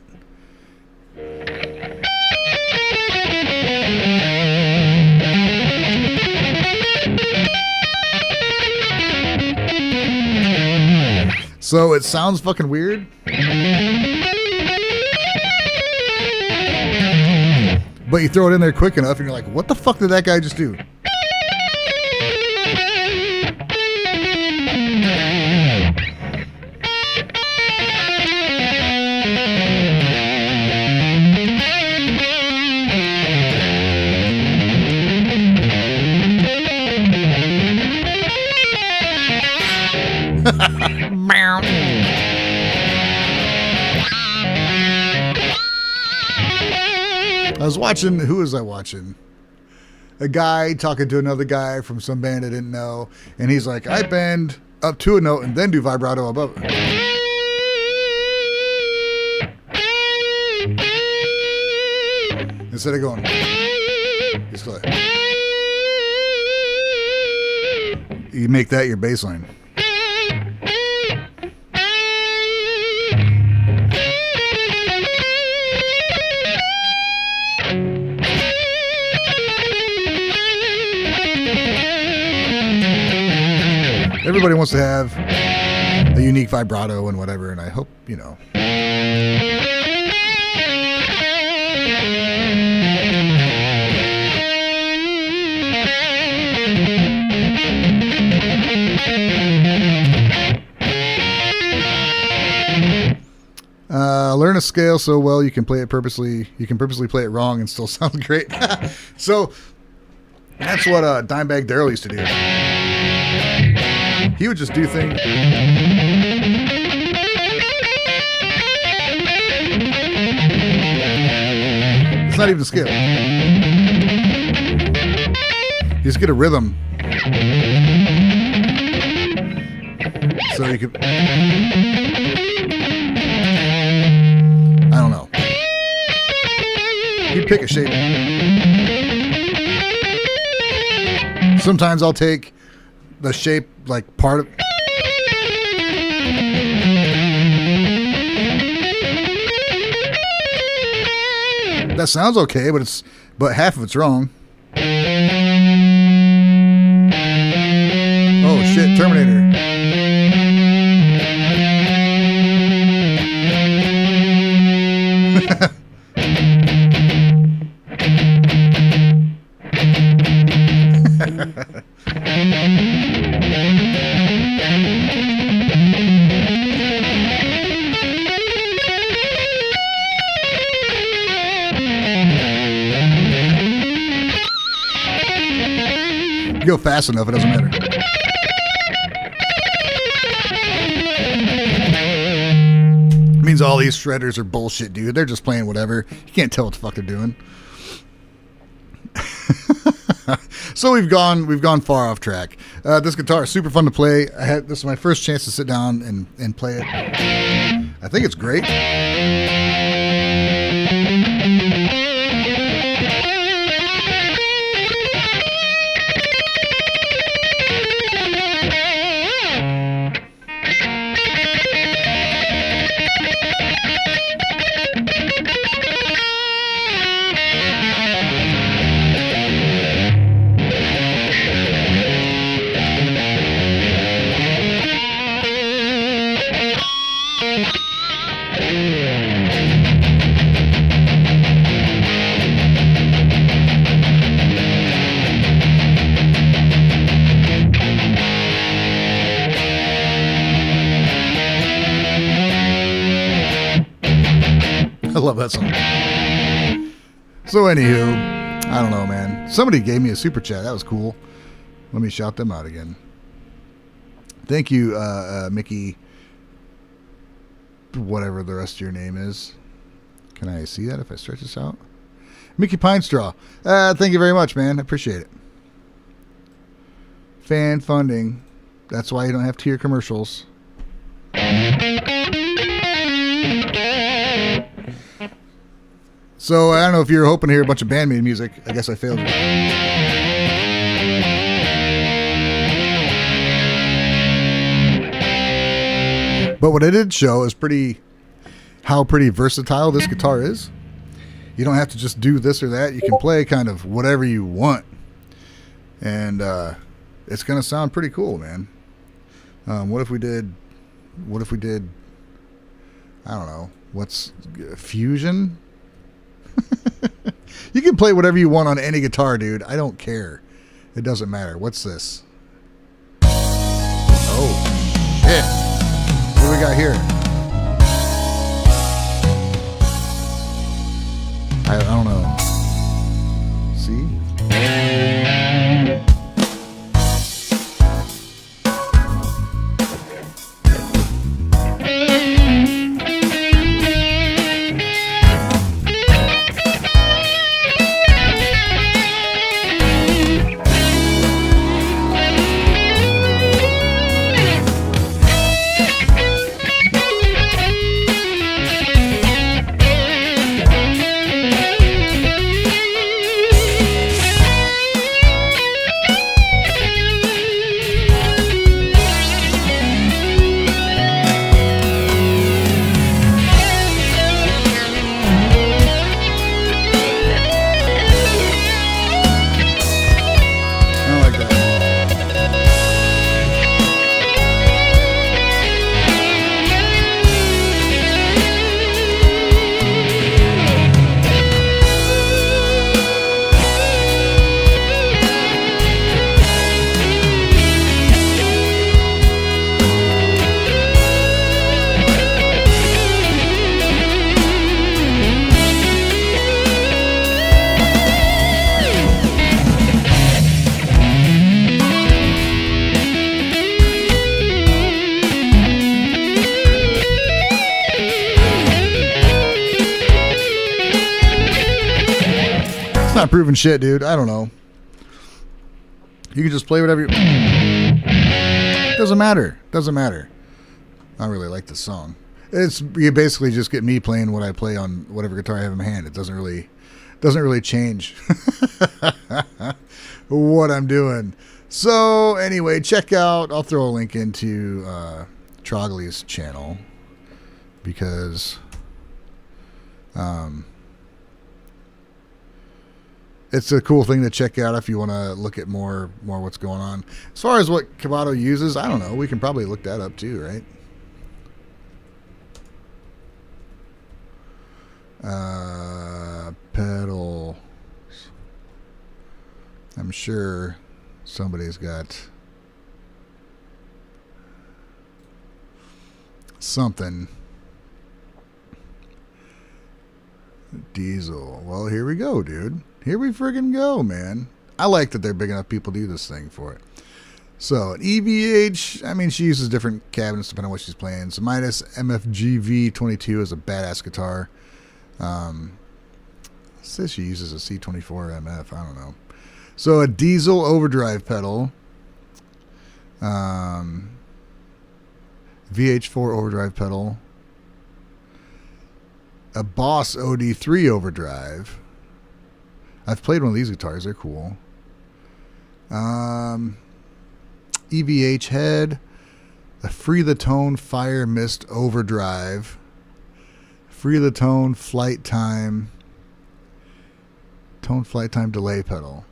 [SPEAKER 1] So it sounds fucking weird. But you throw it in there quick enough and you're like, what the fuck did that guy just do? I was watching, who was I watching? A guy talking to another guy from some band I didn't know, and he's like, I bend up to a note and then do vibrato above it. Instead of going, just like, you make that your bass line. Everybody wants to have a unique vibrato and whatever, and I hope, you know. Learn a scale so well you can play it purposely. You can purposely play it wrong and still sound great. So that's what Dimebag Darrell used to do. He would just do things. It's not even a scale. You just get a rhythm. So you could. I don't know. You pick a shape. Sometimes I'll take the shape, like part of. That sounds okay, but half of it's wrong. Oh shit, Terminator. You go fast enough, it doesn't matter. Means all these shredders are bullshit, dude. They're just playing whatever. You can't tell what the fuck they're doing. So we've gone far off track. This guitar is super fun to play. This is my first chance to sit down and play it. I think it's great. I love that song. So anywho, I don't know, man. Somebody gave me a super chat. That was cool. Let me shout them out again. Thank you, Mickey. Whatever the rest of your name is. Can I see that if I stretch this out? Mickey Pinestraw. Thank you very much, man. I appreciate it. Fan funding. That's why you don't have tier commercials. So I don't know if you're hoping to hear a bunch of Band-Maid music. I guess I failed you. But what I did show is how pretty versatile this guitar is. You don't have to just do this or that. You can play kind of whatever you want. And it's going to sound pretty cool, man. What if we did, I don't know, what's Fusion? You can play whatever you want on any guitar, dude. I don't care. It doesn't matter. What's this? Oh, shit. What do we got here? I don't know. See? Not proving shit, dude. I don't know. You can just play whatever you... Doesn't matter. Doesn't matter. I really like this song. You basically just get me playing what I play on whatever guitar I have in my hand. It doesn't really change what I'm doing. So anyway, check out, I'll throw a link into Trogley's channel because it's a cool thing to check out if you want to look at more what's going on. As far as what Cavato uses, I don't know. We can probably look that up too, right? Pedals. I'm sure somebody's got something. Diesel. Well, here we go, dude. Here we friggin' go, man. I like that they're big enough people do this thing for it. So, an EVH, I mean, she uses different cabinets depending on what she's playing. Zamitas MFGV 22 is a badass guitar. Says she uses a C24 MF. I don't know. So, a diesel overdrive pedal. VH4 overdrive pedal. A Boss OD3 overdrive. I've played one of these guitars. They're cool. EVH head. A Free the Tone Fire Mist overdrive. Free the Tone Flight Time. Tone Flight Time delay pedal.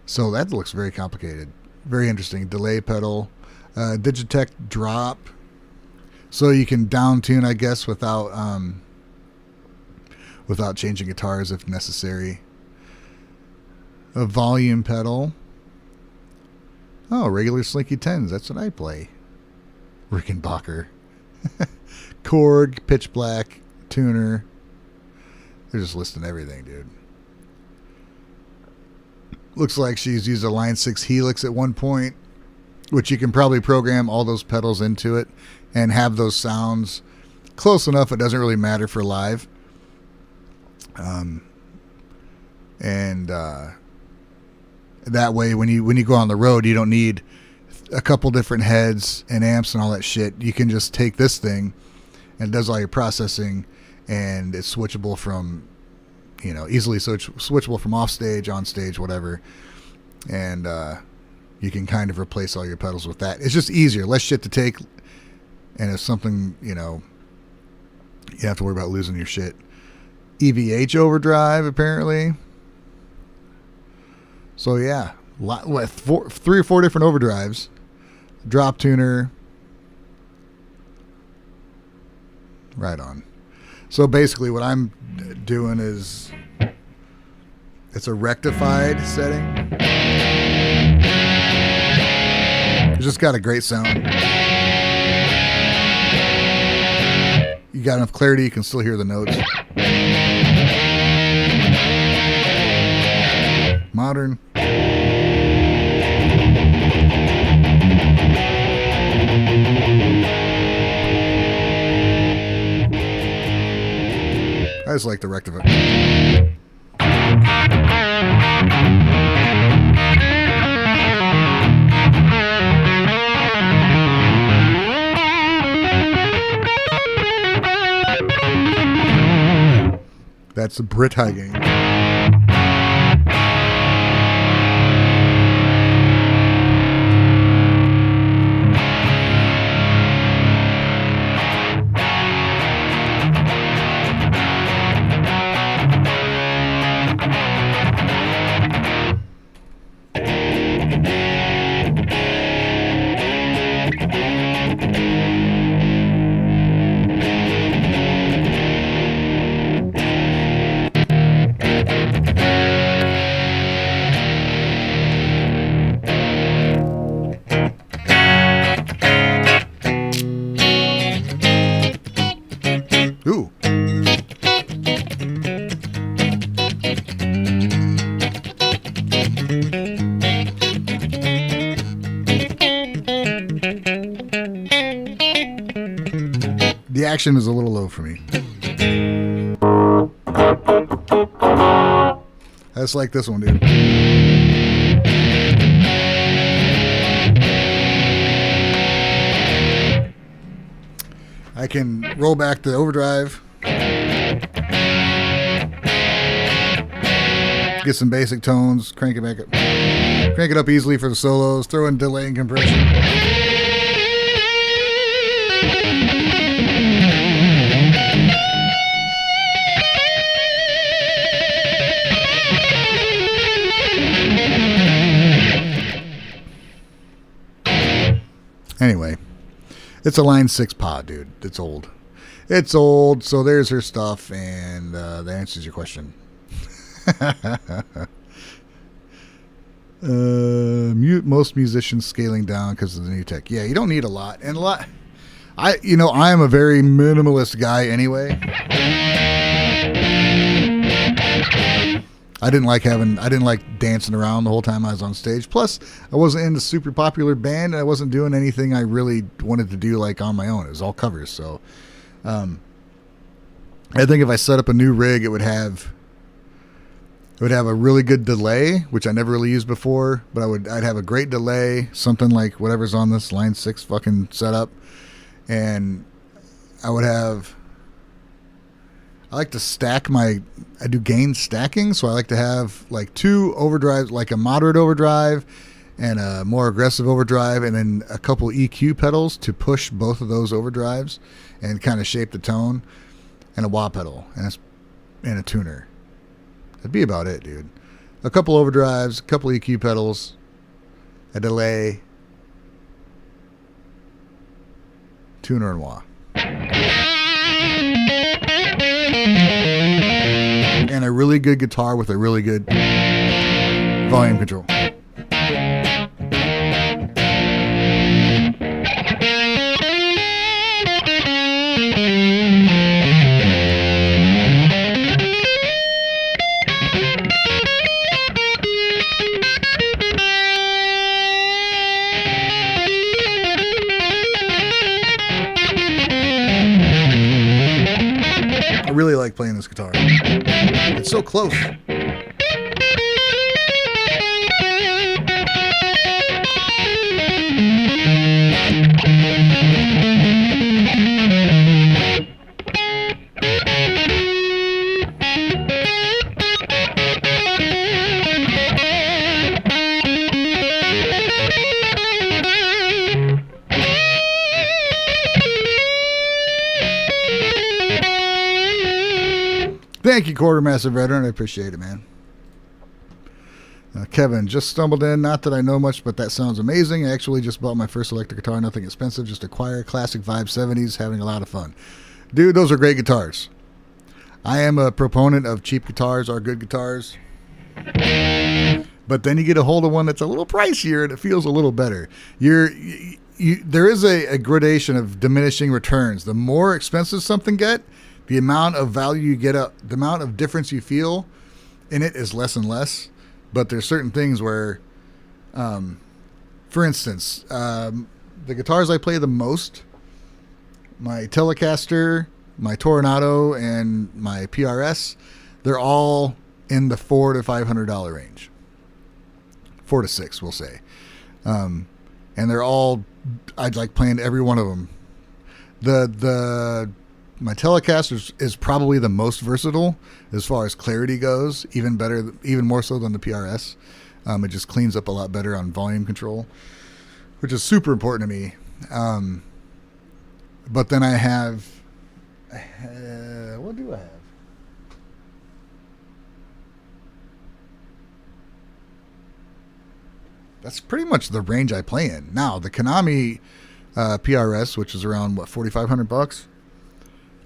[SPEAKER 1] So that looks very complicated. Very interesting. Delay pedal. Digitech drop. So you can down tune, I guess, without changing guitars if necessary. A volume pedal. Oh, regular Slinky 10s. That's what I play. Rickenbacker. Korg, pitch black, tuner. They're just listing everything, dude. Looks like she's used a Line 6 Helix at one point, which you can probably program all those pedals into it and have those sounds close enough it doesn't really matter for live. That way when you go on the road, you don't need a couple different heads and amps and all that shit. You can just take this thing and it does all your processing, and it's switchable from, easily switchable from off stage, on stage, whatever. And you can kind of replace all your pedals with that. It's just easier, less shit to take. And if something, you have to worry about losing your shit. EVH overdrive, apparently. So, yeah. 3 or 4 different overdrives. Drop tuner. Right on. So, basically, what I'm doing is it's a rectified setting. It's just got a great sound. You got enough clarity, you can still hear the notes. Modern. I just like the rectifier. That's the Brit high gain. Ooh. The action is a little low for me. I just like this one, dude. I can roll back the overdrive, get some basic tones, crank it back up, crank it up easily for the solos, throw in delay and compression. It's a Line 6 pod, dude. It's old. It's old, so there's her stuff, and that answers your question. Most musicians scaling down because of the new tech. Yeah, you don't need a lot. And a lot... I am a very minimalist guy anyway. I didn't like dancing around the whole time I was on stage. Plus, I wasn't in the super popular band, and I wasn't doing anything I really wanted to do like on my own. It was all covers. So, I think if I set up a new rig, it would have a really good delay, which I never really used before. But I'd have a great delay, something like whatever's on this Line 6 fucking setup, and I like to stack I do gain stacking, so I like to have like 2 overdrives, like a moderate overdrive and a more aggressive overdrive, and then a couple EQ pedals to push both of those overdrives and kind of shape the tone, and a wah pedal and a tuner. That'd be about it, dude. A couple overdrives, a couple EQ pedals, a delay, tuner, and wah. And a really good guitar with a really good volume control. I really like playing this guitar. It's so close. Thank you, Quartermaster Veteran. I appreciate it, man. Kevin, just stumbled in. Not that I know much, but that sounds amazing. I actually just bought my first electric guitar. Nothing expensive, just acquire classic vibe 70s, having a lot of fun. Dude, those are great guitars. I am a proponent of cheap guitars are good guitars. But then you get a hold of one that's a little pricier and it feels a little better. There is a gradation of diminishing returns. The more expensive something get, the amount of value you get, the amount of difference you feel in it is less and less. But there's certain things where, for instance, the guitars I play the most, my Telecaster, my Tornado, and my PRS, they're all in the $400 to $500 range. 4 to 6, we'll say. And they're all, I'd like playing every one of them. My Telecaster is probably the most versatile as far as clarity goes, even more so than the PRS. It just cleans up a lot better on volume control, which is super important to me. But then I have, what do I have? That's pretty much the range I play in. Now, the Konami PRS, which is around $4,500,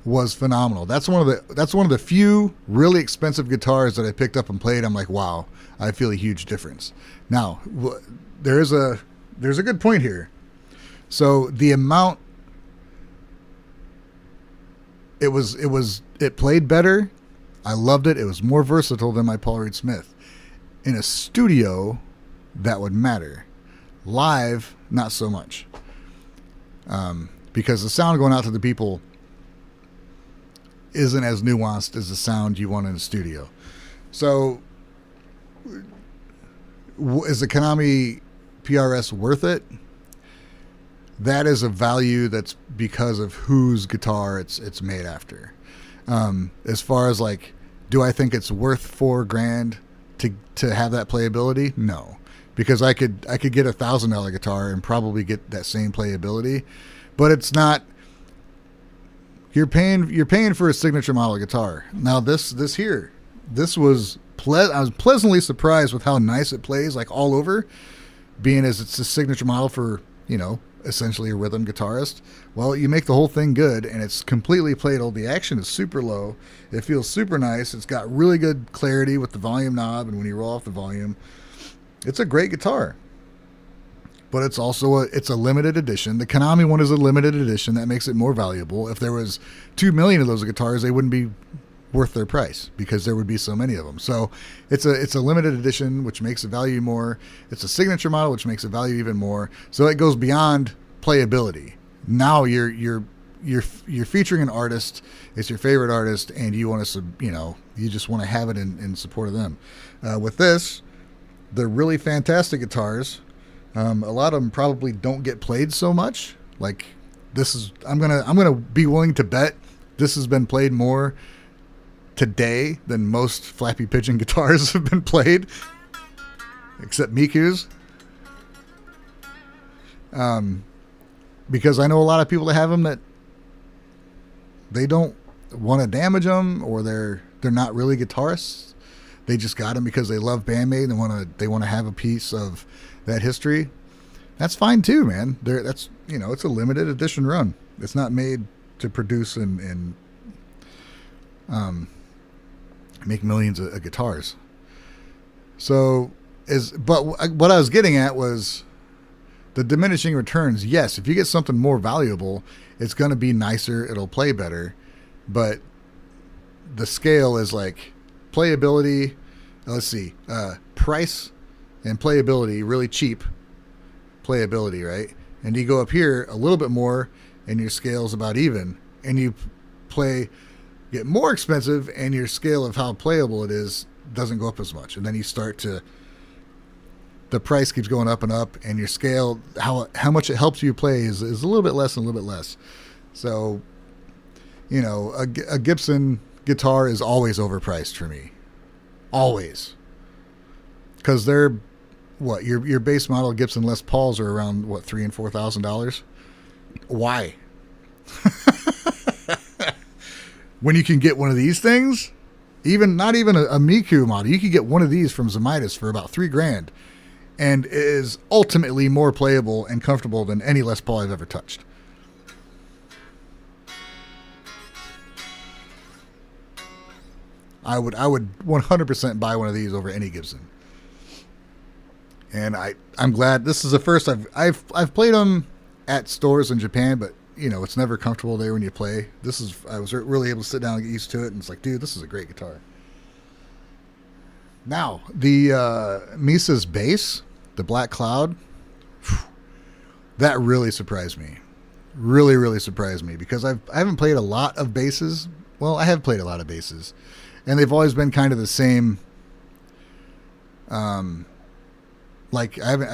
[SPEAKER 1] was phenomenal. That's one of the few really expensive guitars that I picked up and played. I'm like, wow, I feel a huge difference. Now, there's a good point here. So the amount it played better. I loved it. It was more versatile than my Paul Reed Smith. In a studio, that would matter. Live, not so much. Because the sound going out to the people isn't as nuanced as the sound you want in a studio. So, is the Konami PRS worth it? That is a value that's because of whose guitar it's made after. As far as like, do I think it's worth $4,000 to have that playability? No, because I could get $1,000 guitar and probably get that same playability, but it's not. You're paying for a signature model guitar. Now I was pleasantly surprised with how nice it plays, like all over, being as it's a signature model for, essentially a rhythm guitarist. Well, you make the whole thing good, and it's completely playable. The action is super low. It feels super nice. It's got really good clarity with the volume knob, and when you roll off the volume, it's a great guitar. But it's also it's a limited edition. The Konami one is a limited edition. That makes it more valuable. If there was 2 million of those guitars, they wouldn't be worth their price because there would be so many of them. So it's a limited edition, which makes the value more. It's a signature model, which makes the value even more. So it goes beyond playability. Now you're featuring an artist. It's your favorite artist, and you want to, you just want to have it in support of them. With this, they're really fantastic guitars. A lot of them probably don't get played so much. Like this is, I'm gonna be willing to bet this has been played more today than most Flappy Pigeon guitars have been played, except Miku'S. Because I know a lot of people that have them that they don't want to damage them, or they're not really guitarists. They just got them because they love Band-Maid and they want to have a piece of that history. That's fine too, man. It's a limited edition run. It's not made to produce and make millions of guitars. So but what I was getting at was the diminishing returns. Yes, if you get something more valuable, it's going to be nicer. It'll play better. But the scale is like playability. Let's see, price and playability, really cheap playability, right? And you go up here a little bit more, and your scale's about even. And you get more expensive, and your scale of how playable it is doesn't go up as much. And then you start to, the price keeps going up and up, and your scale, how much it helps you play is a little bit less and a little bit less. So, a Gibson guitar is always overpriced for me. Always. Because they're, your base model Gibson Les Pauls are around, $3,000 and $4,000? Why? When you can get one of these things, not even a Miku model, you could get one of these from Zamitas for about $3,000, and it is ultimately more playable and comfortable than any Les Paul I've ever touched. I would 100% buy one of these over any Gibson. And I'm glad this is the first I've played them at stores in Japan, but it's never comfortable there when you play. I was really able to sit down and get used to it, and it's like, dude, this is a great guitar. Now, the Misa's bass, the Black Cloud, that really surprised me. Really, really surprised me, because I haven't played a lot of basses. Well, I have played a lot of basses, and they've always been kind of the same. I've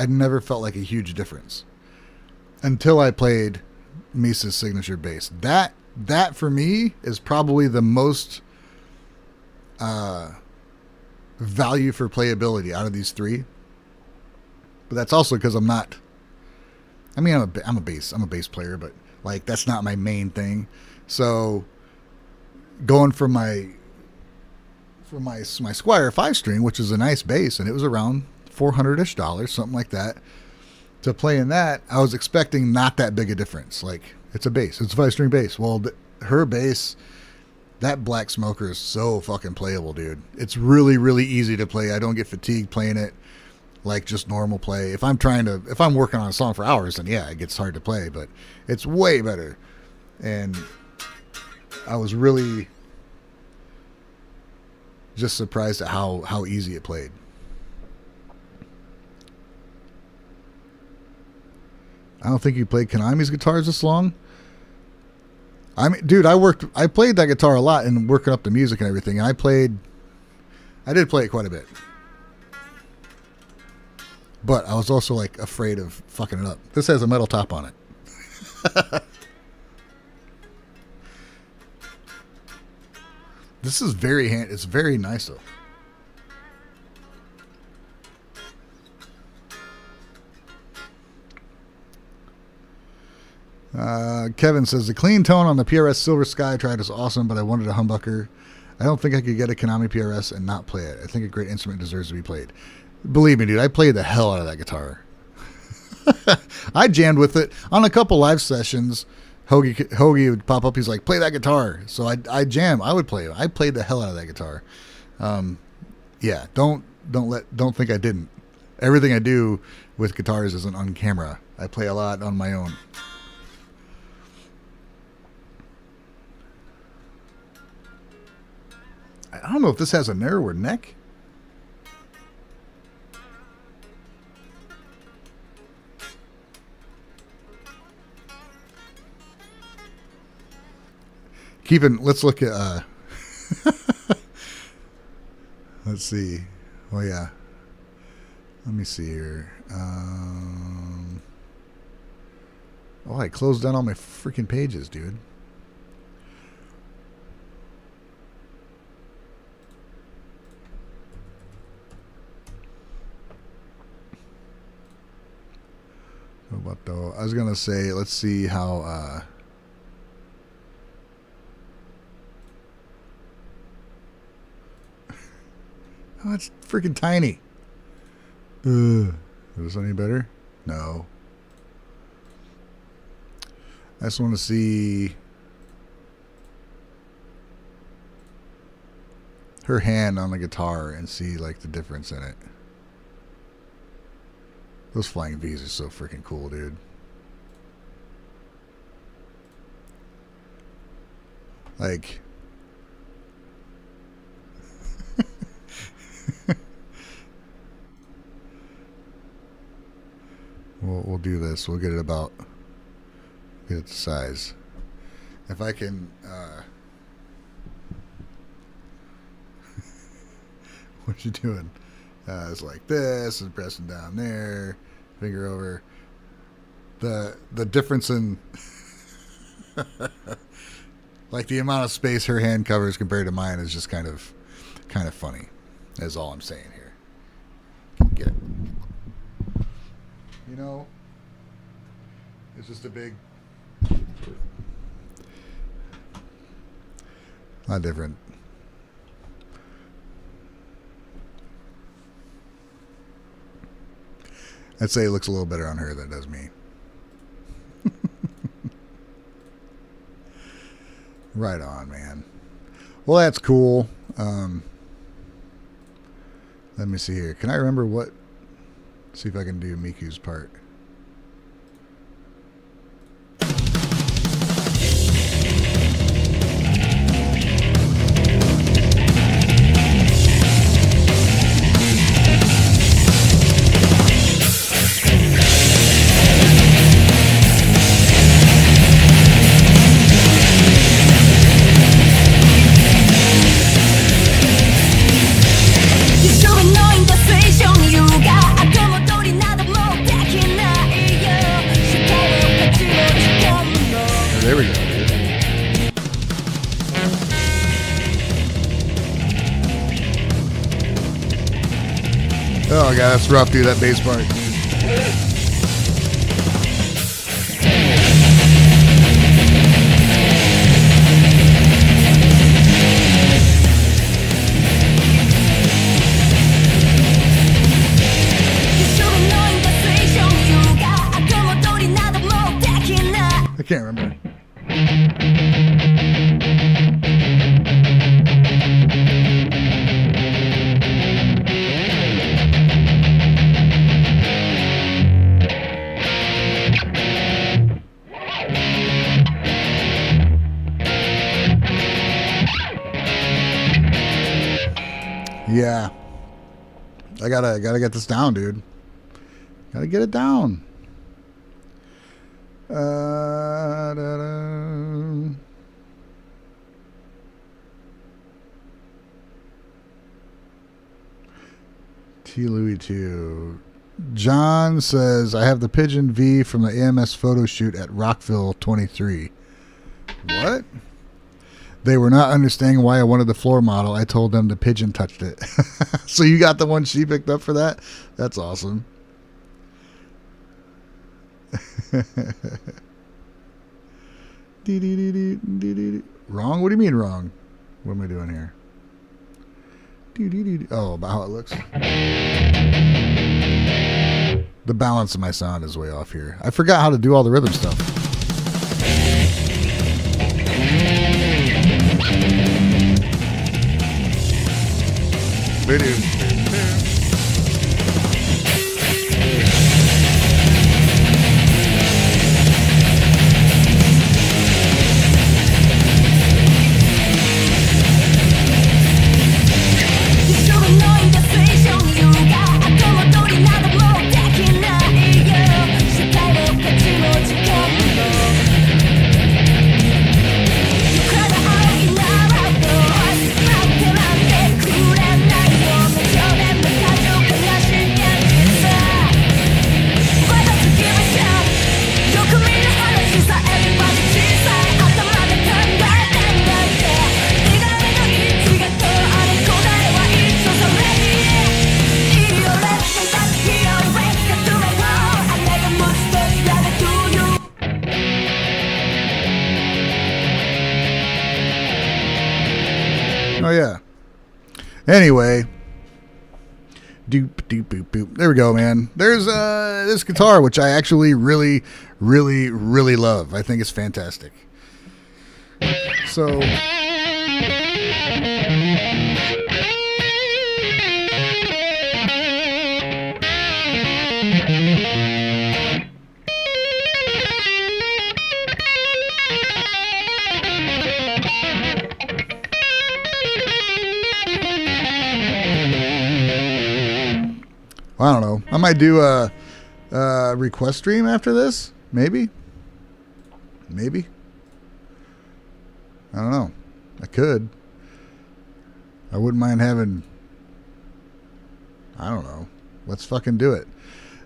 [SPEAKER 1] never felt like a huge difference until I played Misa's signature bass. That for me is probably the most value for playability out of these three. But that's also because I'm a bass player, but that's not my main thing. So going from my Squier 5-string, which is a nice bass, and it was around $400-ish, something like that, to playing that, I was expecting not that big a difference. It's a bass. It's a 5-string bass. Well, her bass, that Black Smoker is so fucking playable, dude. It's really, really easy to play. I don't get fatigued playing it like just normal play. If I'm working on a song for hours, then yeah, it gets hard to play, but it's way better. And I was really just surprised at how easy it played. I don't think you played Konami's guitars this long. I mean, dude, I played that guitar a lot and working up the music and everything. And I did play it quite a bit. But I was also afraid of fucking it up. This has a metal top on it. This is it's very nice though. Kevin says the clean tone on the PRS Silver Sky Tried is awesome, but I wanted a humbucker. I don't think I could get a Konami PRS and not play it. I think a great instrument deserves to be played. Believe me, dude, I played the hell out of that guitar. I jammed with it on a couple live sessions. Hoagie would pop up. He's like, play that guitar. So I jam. I would play it. I played the hell out of that guitar. Yeah, don't think I didn't. Everything I do with guitars isn't on camera. I play a lot on my own. I don't know if this has a narrower neck. Let's look at let's see. Oh yeah. Let me see here. Oh, I closed down all my freaking pages, dude. What though? I was gonna say, let's see how. Oh, it's freaking tiny. Is this any better? No. I just want to see her hand on the guitar and see like the difference in it. Those flying V's are so freaking cool, dude. Like, we'll do this. We'll get it to size. If I can, what you doing? It's like this, and pressing down there, finger over. The difference in like the amount of space her hand covers compared to mine is just kind of funny. Is all I'm saying here. Get it? You know, it's just a big, not different. I'd say it looks a little better on her than it does me. Right on, man. Well, that's cool. Let me see here. Can I remember what? See if I can do Miku'S part. There we go, dude. Oh god, that's rough, dude, that bass part. I can't remember. Yeah. I gotta get this down, dude. Gotta get it down. T. Louis 2. John says, I have the Pigeon V from the AMS photo shoot at Rockville 23. What? They were not understanding why I wanted the floor model. I told them the Pigeon touched it. So you got the one she picked up for that? That's awesome. Wrong? What do you mean wrong? What am I doing here? Oh, about how it looks. The balance of my sound is way off here. I forgot how to do all the rhythm stuff. Oh yeah. Anyway, doop doop boop boop. There we go, man. There's this guitar, which I actually really love. I think it's fantastic. So. I don't know. I might do a request stream after this. Maybe. I don't know. I could. I wouldn't mind having... I don't know. Let's fucking do it.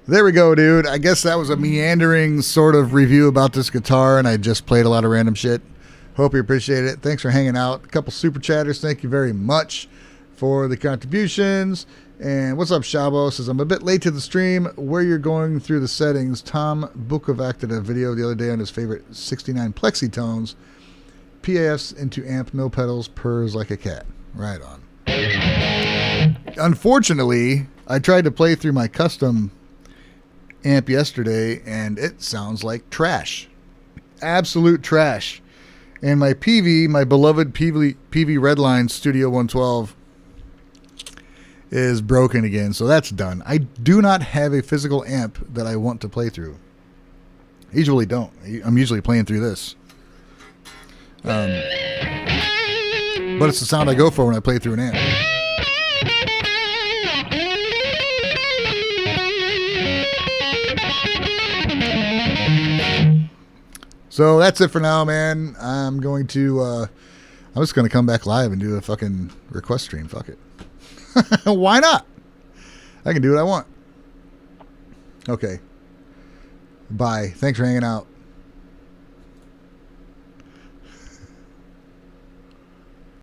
[SPEAKER 1] There we go, dude. I guess that was a meandering sort of review about this guitar, and I just played a lot of random shit. Hope you appreciate it. Thanks for hanging out. A couple super chatters. Thank you very much for the contributions. And what's up, Shabo? Says, I'm a bit late to the stream. Where you're going through the settings. Tom Bukovac did a video the other day on his favorite 69 plexi tones. PAFs into amp, no pedals, purrs like a cat. Right on. Unfortunately, I tried to play through my custom amp yesterday, and it sounds like trash. Absolute trash. And my PV, my beloved PV Redline Studio 112, is broken again, so that's done. I do not have a physical amp that I want to play through. I usually don't. I'm usually playing through this. But it's the sound I go for when I play through an amp. So that's it for now, man. I'm just going to come back live and do a fucking request stream. Fuck it. Why not? I can do what I want. Okay. Bye. Thanks for hanging out.